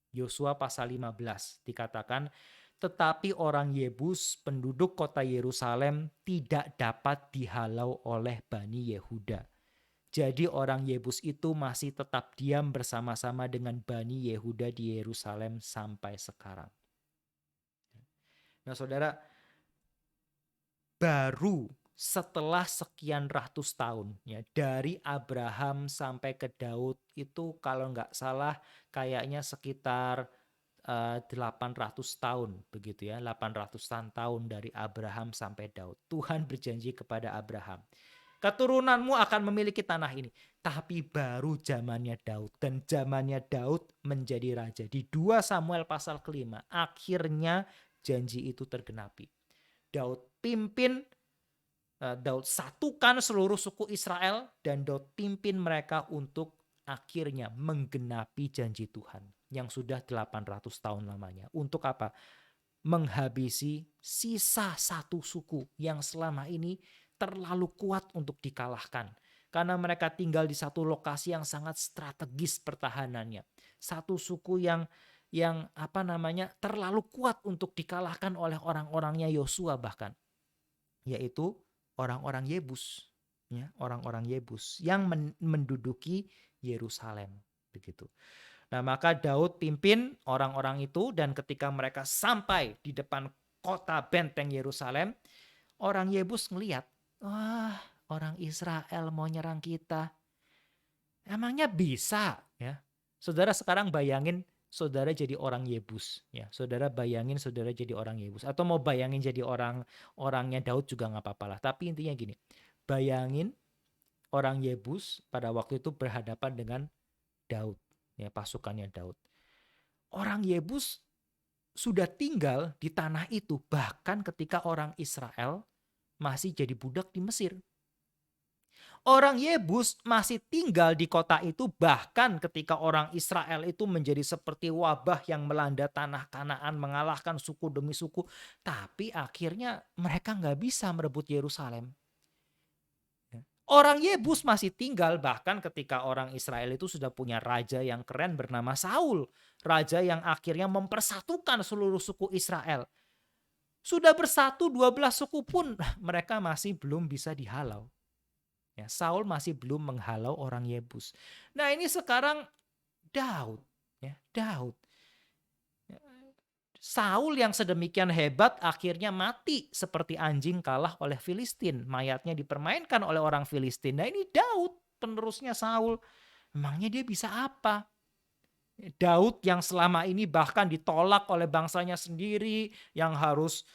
Yosua pasal 15 dikatakan, tetapi orang Yebus penduduk kota Yerusalem tidak dapat dihalau oleh Bani Yehuda. Jadi orang Yebus itu masih tetap diam bersama-sama dengan Bani Yehuda di Yerusalem sampai sekarang. Nah saudara, baru setelah sekian ratus tahun ya, dari Abraham sampai ke Daud itu kalau nggak salah kayaknya sekitar 800 tahun begitu ya, 800-an tahun dari Abraham sampai Daud. Tuhan berjanji kepada Abraham, keturunanmu akan memiliki tanah ini. Tapi baru zamannya Daud, dan zamannya Daud menjadi raja. Di 2 Samuel pasal ke-5 akhirnya janji itu tergenapi. Daud pimpin, Daud satukan seluruh suku Israel, dan Daud pimpin mereka untuk akhirnya menggenapi janji Tuhan yang sudah 800 tahun lamanya. Untuk apa? Menghabisi sisa satu suku yang selama ini terlalu kuat untuk dikalahkan. Karena mereka tinggal di satu lokasi yang sangat strategis pertahanannya. Satu suku yang terlalu kuat untuk dikalahkan oleh orang-orangnya Yosua bahkan. Yaitu orang-orang Yebus, ya, orang-orang Yebus yang menduduki Yerusalem begitu. Nah, maka Daud pimpin orang-orang itu, dan ketika mereka sampai di depan kota benteng Yerusalem, orang Yebus ngelihat, wah, orang Israel mau nyerang kita. Emangnya bisa, ya? Saudara sekarang bayangin saudara jadi orang Yebus, ya. Saudara bayangin saudara jadi orang Yebus, atau mau bayangin jadi orangnya Daud juga nggak apa-apa lah. Tapi intinya gini, bayangin orang Yebus pada waktu itu berhadapan dengan Daud, ya, pasukannya Daud. Orang Yebus sudah tinggal di tanah itu bahkan ketika orang Israel masih jadi budak di Mesir. Orang Yebus masih tinggal di kota itu bahkan ketika orang Israel itu menjadi seperti wabah yang melanda tanah Kanaan, mengalahkan suku demi suku. Tapi akhirnya mereka nggak bisa merebut Yerusalem. Orang Yebus masih tinggal bahkan ketika orang Israel itu sudah punya raja yang keren bernama Saul. Raja yang akhirnya mempersatukan seluruh suku Israel. Sudah bersatu 12 suku pun mereka masih belum bisa dihalau. Ya, Saul masih belum menghalau orang Yebus. Nah ini sekarang Daud. Ya, Daud. Saul yang sedemikian hebat akhirnya mati seperti anjing kalah oleh Filistin. Mayatnya dipermainkan oleh orang Filistin. Nah ini Daud, penerusnya Saul. Memangnya dia bisa apa? Daud yang selama ini bahkan ditolak oleh bangsanya sendiri, yang harus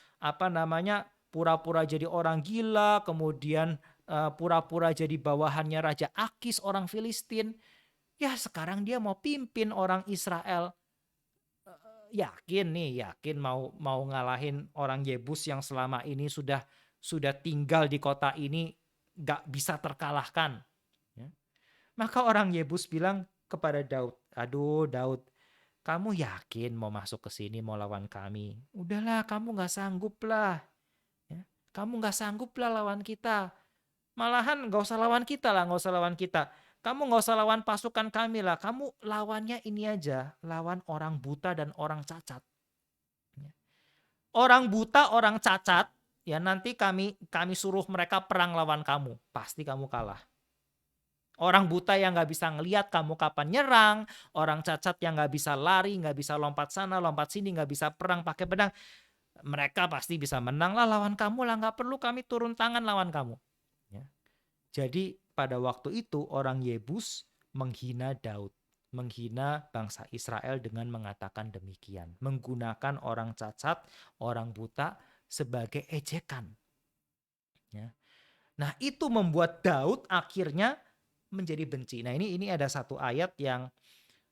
pura-pura jadi orang gila, kemudian pura-pura jadi bawahannya Raja Akis orang Filistin. Ya sekarang dia mau pimpin orang Israel. Yakin mau mau ngalahin orang Yebus yang selama ini sudah tinggal di kota ini, nggak bisa terkalahkan. Ya. Maka orang Yebus bilang kepada Daud, aduh Daud, kamu yakin mau masuk ke sini mau lawan kami? Udahlah, kamu nggak sanggup lah. Ya. Kamu nggak sanggup lah lawan kita. Malahan nggak usah lawan kita lah, nggak usah lawan kita. Kamu nggak usah lawan pasukan kami lah. Kamu lawannya ini aja, lawan orang buta dan orang cacat. Orang buta, orang cacat, ya nanti kami suruh mereka perang lawan kamu. Pasti kamu kalah. Orang buta yang nggak bisa ngelihat kamu kapan nyerang, orang cacat yang nggak bisa lari, nggak bisa lompat sana, lompat sini, nggak bisa perang pakai pedang, mereka pasti bisa menang lah lawan kamu lah, nggak perlu kami turun tangan lawan kamu. Ya. Jadi pada waktu itu orang Yebus menghina Daud, menghina bangsa Israel dengan mengatakan demikian, menggunakan orang cacat, orang buta sebagai ejekan. Ya. Nah itu membuat Daud akhirnya menjadi benci. Nah ini ada satu ayat yang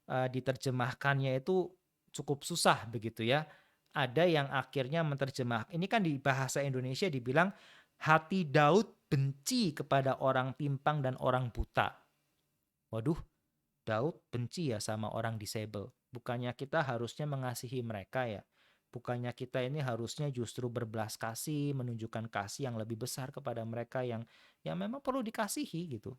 diterjemahkannya itu cukup susah begitu ya. Ada yang akhirnya menerjemah. Ini kan di bahasa Indonesia dibilang hati Daud benci kepada orang timpang dan orang buta. Waduh, Daud benci ya sama orang disable. Bukannya kita harusnya mengasihi mereka ya. Bukannya kita ini harusnya justru berbelas kasih, menunjukkan kasih yang lebih besar kepada mereka yang memang perlu dikasihi gitu.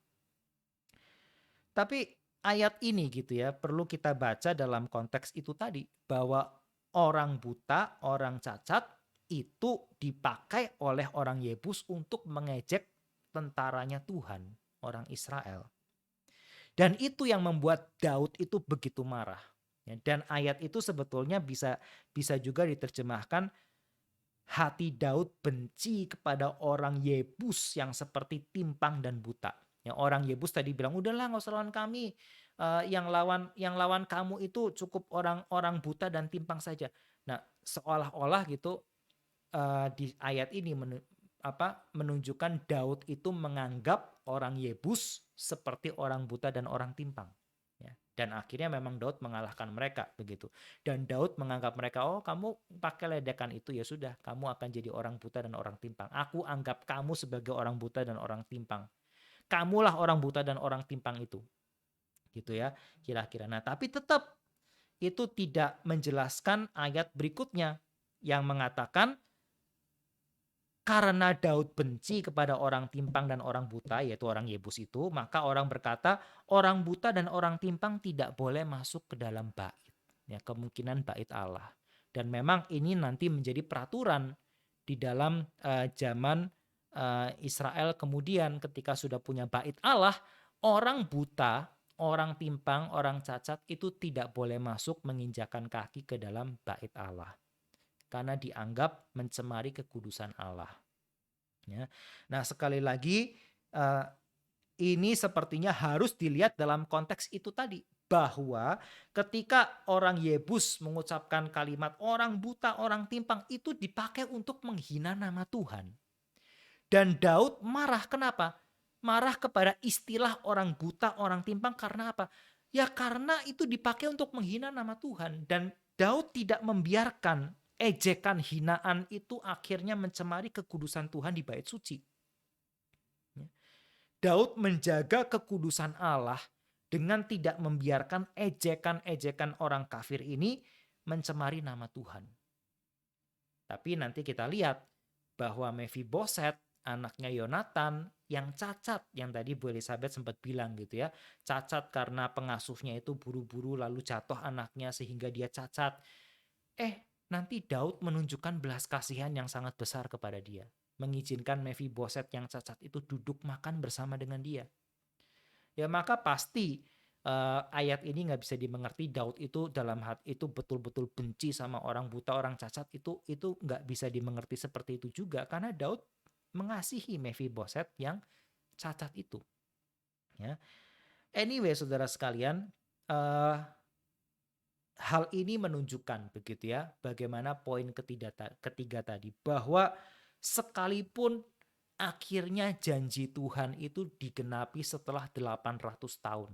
Tapi ayat ini gitu ya perlu kita baca dalam konteks itu tadi bahwa orang buta, orang cacat itu dipakai oleh orang Yebus untuk mengejek tentaranya Tuhan, orang Israel. Dan itu yang membuat Daud itu begitu marah. Dan ayat itu sebetulnya bisa juga diterjemahkan hati Daud benci kepada orang Yebus yang seperti timpang dan buta. Ya, orang Yebus tadi bilang, udahlah nggak usah lawan kami. Yang lawan kamu itu cukup orang-orang buta dan timpang saja. Nah, seolah-olah gitu di ayat ini menunjukkan Daud itu menganggap orang Yebus seperti orang buta dan orang timpang. Ya. Dan akhirnya memang Daud mengalahkan mereka begitu. Dan Daud menganggap mereka, oh kamu pakai ledekan itu ya sudah, kamu akan jadi orang buta dan orang timpang. Aku anggap kamu sebagai orang buta dan orang timpang. Kamulah orang buta dan orang timpang itu. Gitu ya, kira-kira. Nah, tapi tetap itu tidak menjelaskan ayat berikutnya yang mengatakan karena Daud benci kepada orang timpang dan orang buta, yaitu orang Yebus itu, maka orang berkata, orang buta dan orang timpang tidak boleh masuk ke dalam bait. Ya, kemungkinan bait Allah. Dan memang ini nanti menjadi peraturan di dalam zaman Israel kemudian ketika sudah punya bait Allah, orang buta, orang timpang, orang cacat itu tidak boleh masuk menginjakan kaki ke dalam bait Allah. Karena dianggap mencemari kekudusan Allah. Ya. Nah sekali lagi ini sepertinya harus dilihat dalam konteks itu tadi. Bahwa ketika orang Yebus mengucapkan kalimat orang buta, orang timpang itu dipakai untuk menghina nama Tuhan. Dan Daud marah kenapa? Marah kepada istilah orang buta, orang timpang karena apa? Ya karena itu dipakai untuk menghina nama Tuhan. Dan Daud tidak membiarkan ejekan hinaan itu akhirnya mencemari kekudusan Tuhan di bait suci. Daud menjaga kekudusan Allah dengan tidak membiarkan ejekan-ejekan orang kafir ini mencemari nama Tuhan. Tapi nanti kita lihat bahwa Mephiboset, anaknya Yonatan yang cacat, yang tadi Bu Elizabeth sempat bilang gitu ya, cacat karena pengasuhnya itu buru-buru lalu jatuh anaknya sehingga dia cacat. Nanti Daud menunjukkan belas kasihan yang sangat besar kepada dia. Mengizinkan Mephiboset yang cacat itu duduk makan bersama dengan dia. Ya maka pasti ayat ini nggak bisa dimengerti Daud itu dalam hati itu betul-betul benci sama orang buta, orang cacat itu nggak bisa dimengerti seperti itu juga karena Daud mengasihi Mephiboset yang cacat itu. Ya. Anyway, saudara sekalian, hal ini menunjukkan begitu ya bagaimana poin ketiga tadi bahwa sekalipun akhirnya janji Tuhan itu digenapi setelah 800 tahun.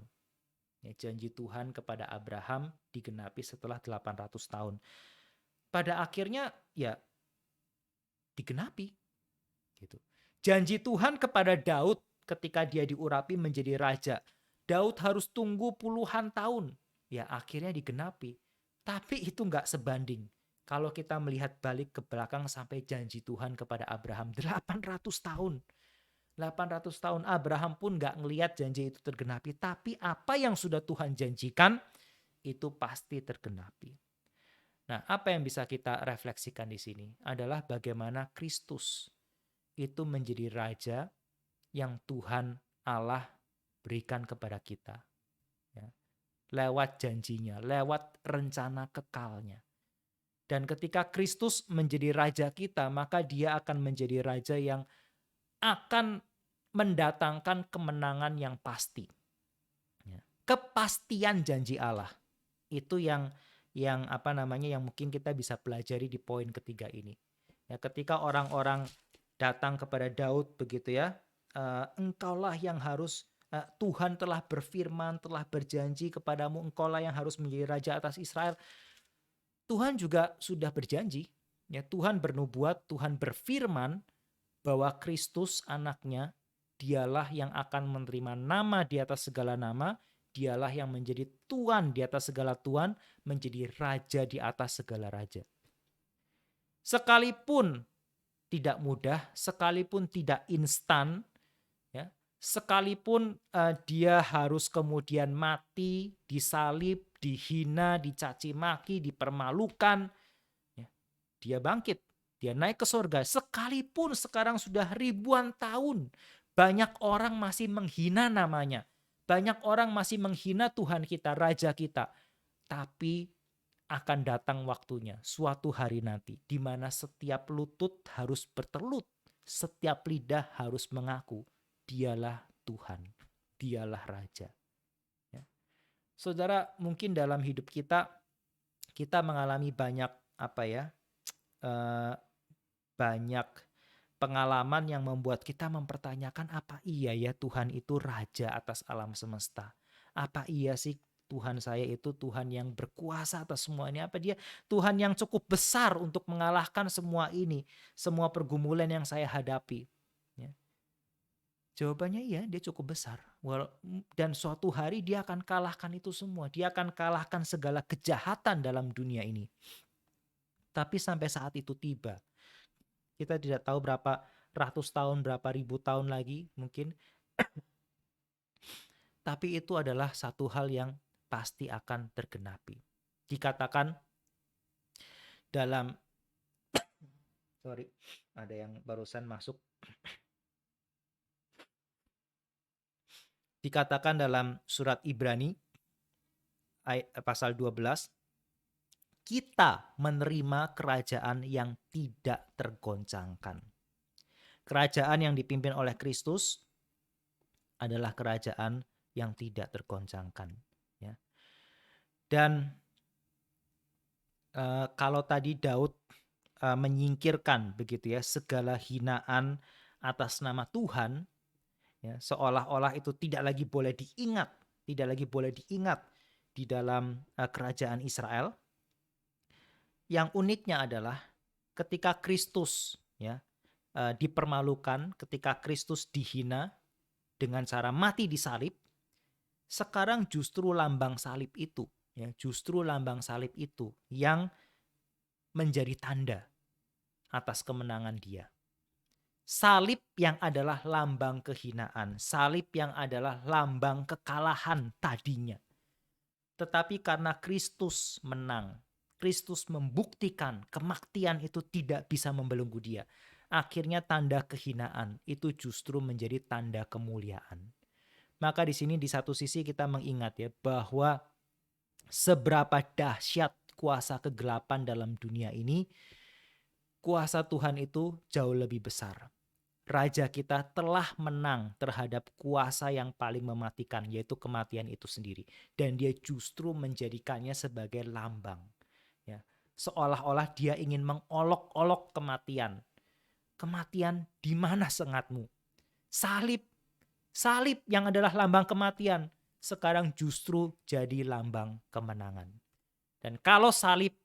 Ya, janji Tuhan kepada Abraham digenapi setelah 800 tahun. Pada akhirnya ya digenapi gitu. Janji Tuhan kepada Daud ketika dia diurapi menjadi raja. Daud harus tunggu puluhan tahun. Ya akhirnya digenapi. Tapi itu nggak sebanding. Kalau kita melihat balik ke belakang sampai janji Tuhan kepada Abraham 800 tahun. 800 tahun Abraham pun nggak ngelihat janji itu tergenapi. Tapi apa yang sudah Tuhan janjikan itu pasti tergenapi. Nah, apa yang bisa kita refleksikan di sini adalah bagaimana Kristus itu menjadi raja yang Tuhan Allah berikan kepada kita. Ya. Lewat janjinya, lewat rencana kekalnya. Dan ketika Kristus menjadi raja kita, maka dia akan menjadi raja yang akan mendatangkan kemenangan yang pasti. Ya. Kepastian janji Allah. Itu yang yang mungkin kita bisa pelajari di poin ketiga ini. Ya, ketika orang-orang datang kepada Daud begitu ya, engkaulah yang harus Tuhan telah berfirman, telah berjanji kepadamu, engkaulah yang harus menjadi raja atas Israel. Tuhan juga sudah berjanji, ya Tuhan bernubuat, Tuhan berfirman bahwa Kristus anaknya, dialah yang akan menerima nama di atas segala nama, dialah yang menjadi Tuhan di atas segala Tuhan, menjadi raja di atas segala raja. Sekalipun tidak mudah, sekalipun tidak instan, ya, sekalipun dia harus kemudian mati, disalib, dihina, dicaci maki, dipermalukan, ya, dia bangkit, dia naik ke surga. Sekalipun sekarang sudah ribuan tahun, banyak orang masih menghina namanya, banyak orang masih menghina Tuhan kita, Raja kita, tapi akan datang waktunya, suatu hari nanti, di mana setiap lutut harus bertelut, setiap lidah harus mengaku, dialah Tuhan, dialah Raja. Ya. Saudara, mungkin dalam hidup kita mengalami banyak banyak pengalaman yang membuat kita mempertanyakan, apa iya ya Tuhan itu Raja atas alam semesta? Apa iya sih Tuhan saya itu Tuhan yang berkuasa atas semua ini? Apa dia Tuhan yang cukup besar untuk mengalahkan semua ini, semua pergumulan yang saya hadapi? Ya. Jawabannya iya, dia cukup besar. Dan suatu hari dia akan kalahkan itu semua. Dia akan kalahkan segala kejahatan dalam dunia ini. Tapi sampai saat itu tiba, kita tidak tahu berapa ratus tahun, berapa ribu tahun lagi mungkin. Tapi itu adalah satu hal yang pasti akan tergenapi. Dikatakan dalam ada yang barusan masuk. Dikatakan dalam surat Ibrani pasal 12, kita menerima kerajaan yang tidak tergoncangkan. Kerajaan yang dipimpin oleh Kristus adalah kerajaan yang tidak tergoncangkan. Ya. Dan kalau tadi Daud menyingkirkan begitu ya segala hinaan atas nama Tuhan, ya, seolah-olah itu tidak lagi boleh diingat di dalam kerajaan Israel. Yang uniknya adalah ketika Kristus ya dipermalukan, ketika Kristus dihina dengan cara mati di salib, sekarang justru lambang salib itu yang menjadi tanda atas kemenangan dia. Salib yang adalah lambang kehinaan, salib yang adalah lambang kekalahan tadinya. Tetapi karena Kristus menang, Kristus membuktikan kematian itu tidak bisa membelenggu dia. Akhirnya tanda kehinaan itu justru menjadi tanda kemuliaan. Maka di sini di satu sisi kita mengingat ya bahwa seberapa dahsyat kuasa kegelapan dalam dunia ini, kuasa Tuhan itu jauh lebih besar. Raja kita telah menang terhadap kuasa yang paling mematikan, yaitu kematian itu sendiri. Dan dia justru menjadikannya sebagai lambang. Ya. Seolah-olah dia ingin mengolok-olok kematian. kematian di mana sengatmu? Salib, salib yang adalah lambang kematian, sekarang justru jadi lambang kemenangan. Dan kalau salib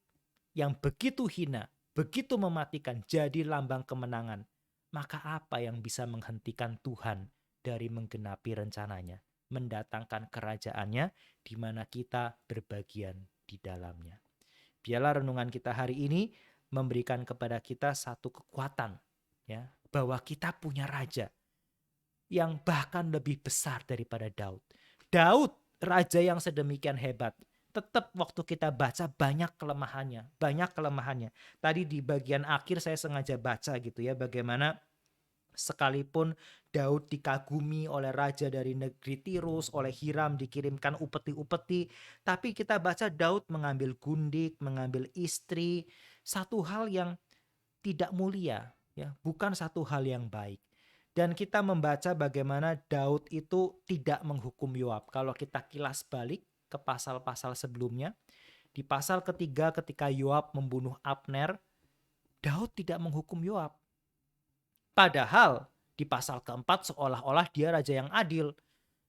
yang begitu hina, begitu mematikan jadi lambang kemenangan, maka apa yang bisa menghentikan Tuhan dari menggenapi rencananya, mendatangkan kerajaannya di mana kita berbagian di dalamnya. Biarlah renungan kita hari ini memberikan kepada kita satu kekuatan, ya, bahwa kita punya raja yang bahkan lebih besar daripada Daud. Daud, raja yang sedemikian hebat, tetap waktu kita baca banyak kelemahannya. Tadi di bagian akhir saya sengaja baca gitu ya, bagaimana sekalipun Daud dikagumi oleh raja dari negeri Tirus, oleh Hiram dikirimkan upeti-upeti, tapi kita baca Daud mengambil gundik, mengambil istri, satu hal yang tidak mulia, ya, bukan satu hal yang baik. Dan kita membaca bagaimana Daud itu tidak menghukum Yoab. Kalau kita kilas balik ke pasal-pasal sebelumnya, di pasal ketiga ketika Yoab membunuh Abner, Daud tidak menghukum Yoab. Padahal di pasal keempat seolah-olah dia raja yang adil.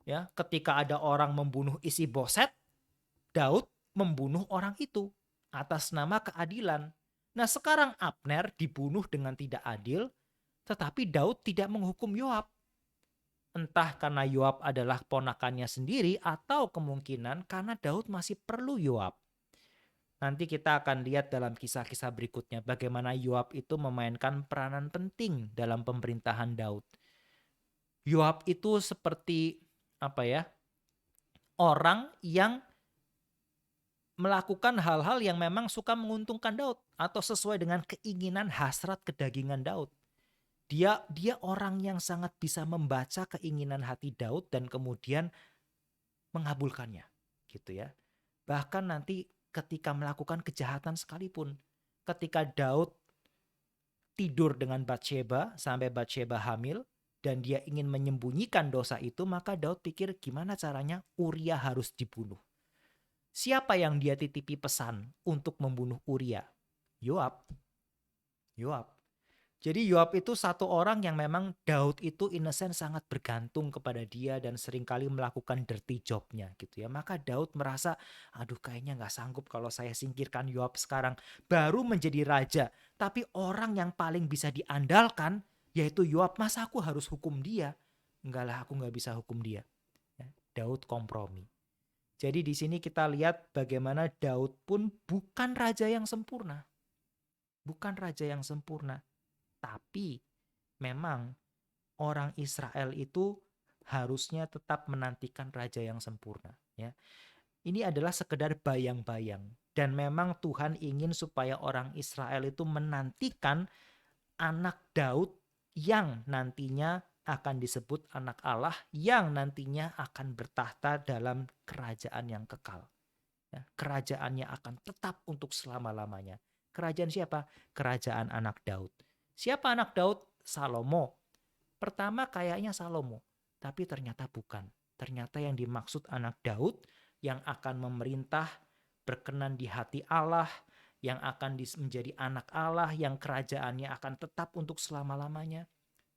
Ya, ketika ada orang membunuh Isi-Boset, Daud membunuh orang itu atas nama keadilan. Nah, sekarang Abner dibunuh dengan tidak adil, tetapi Daud tidak menghukum Yoab. Entah karena Yoab adalah ponakannya sendiri atau kemungkinan karena Daud masih perlu Yoab. Nanti kita akan lihat dalam kisah-kisah berikutnya bagaimana Yoab itu memainkan peranan penting dalam pemerintahan Daud. Yoab itu seperti orang yang melakukan hal-hal yang memang suka menguntungkan Daud atau sesuai dengan keinginan hasrat kedagingan Daud. Dia orang yang sangat bisa membaca keinginan hati Daud dan kemudian mengabulkannya, gitu ya. Bahkan nanti ketika melakukan kejahatan sekalipun, ketika Daud tidur dengan Batsheba sampai Batsheba hamil dan dia ingin menyembunyikan dosa itu, maka Daud pikir gimana caranya Uria harus dibunuh. Siapa yang dia titipi pesan untuk membunuh Uria? Yoab. Jadi Yoab itu satu orang yang memang Daud itu in a sense sangat bergantung kepada dia dan seringkali melakukan dirty job-nya gitu ya. Maka Daud merasa, aduh kayaknya gak sanggup kalau saya singkirkan Yoab sekarang. Baru menjadi raja, tapi orang yang paling bisa diandalkan yaitu Yoab. Masa aku harus hukum dia? Enggak lah, aku gak bisa hukum dia. Ya, Daud kompromi. Jadi di sini kita lihat bagaimana Daud pun bukan raja yang sempurna. Bukan raja yang sempurna. Tapi memang orang Israel itu harusnya tetap menantikan raja yang sempurna. Ya. Ini adalah sekedar bayang-bayang. Dan memang Tuhan ingin supaya orang Israel itu menantikan anak Daud yang nantinya akan disebut anak Allah, yang nantinya akan bertahta dalam kerajaan yang kekal. Ya, kerajaannya akan tetap untuk selama-lamanya. Kerajaan siapa? Kerajaan anak Daud. Siapa anak Daud? Salomo. Pertama kayaknya Salomo, tapi ternyata bukan. Ternyata yang dimaksud anak Daud yang akan memerintah berkenan di hati Allah, yang akan menjadi anak Allah, yang kerajaannya akan tetap untuk selama-lamanya,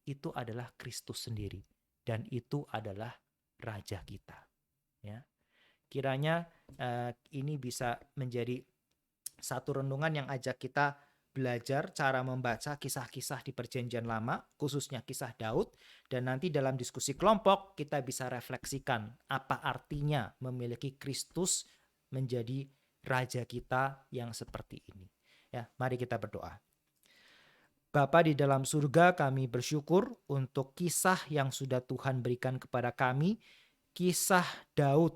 itu adalah Kristus sendiri. Dan itu adalah Raja kita. Ya. Kiranya ini bisa menjadi satu renungan yang ajak kita belajar cara membaca kisah-kisah di Perjanjian Lama, khususnya kisah Daud, dan nanti dalam diskusi kelompok kita bisa refleksikan apa artinya memiliki Kristus menjadi raja kita yang seperti ini. Ya, mari kita berdoa. Bapa di dalam surga, kami bersyukur untuk kisah yang sudah Tuhan berikan kepada kami, kisah Daud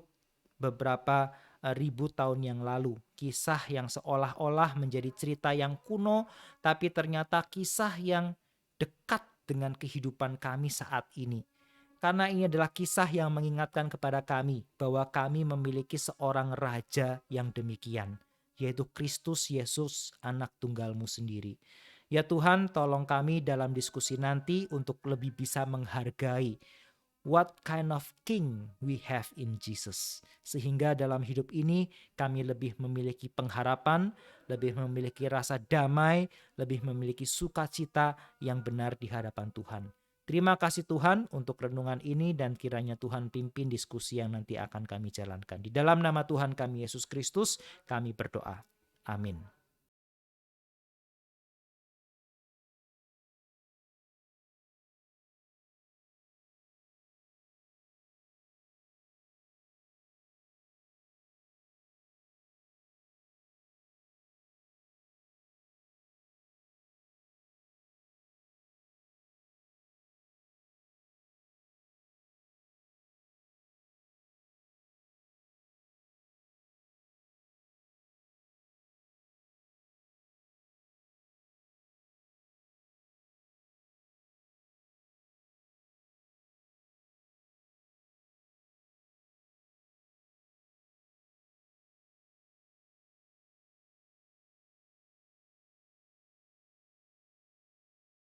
beberapa ribu tahun yang lalu. Kisah yang seolah-olah menjadi cerita yang kuno, tapi ternyata kisah yang dekat dengan kehidupan kami saat ini. Karena ini adalah kisah yang mengingatkan kepada kami bahwa kami memiliki seorang raja yang demikian, yaitu Kristus Yesus, anak tunggal-Mu sendiri. Ya Tuhan, tolong kami dalam diskusi nanti untuk lebih bisa menghargai what kind of king we have in Jesus. Sehingga dalam hidup ini kami lebih memiliki pengharapan, lebih memiliki rasa damai, lebih memiliki sukacita yang benar di hadapan Tuhan. Terima kasih Tuhan untuk renungan ini dan kiranya Tuhan pimpin diskusi yang nanti akan kami jalankan. Di dalam nama Tuhan kami Yesus Kristus kami berdoa. Amin.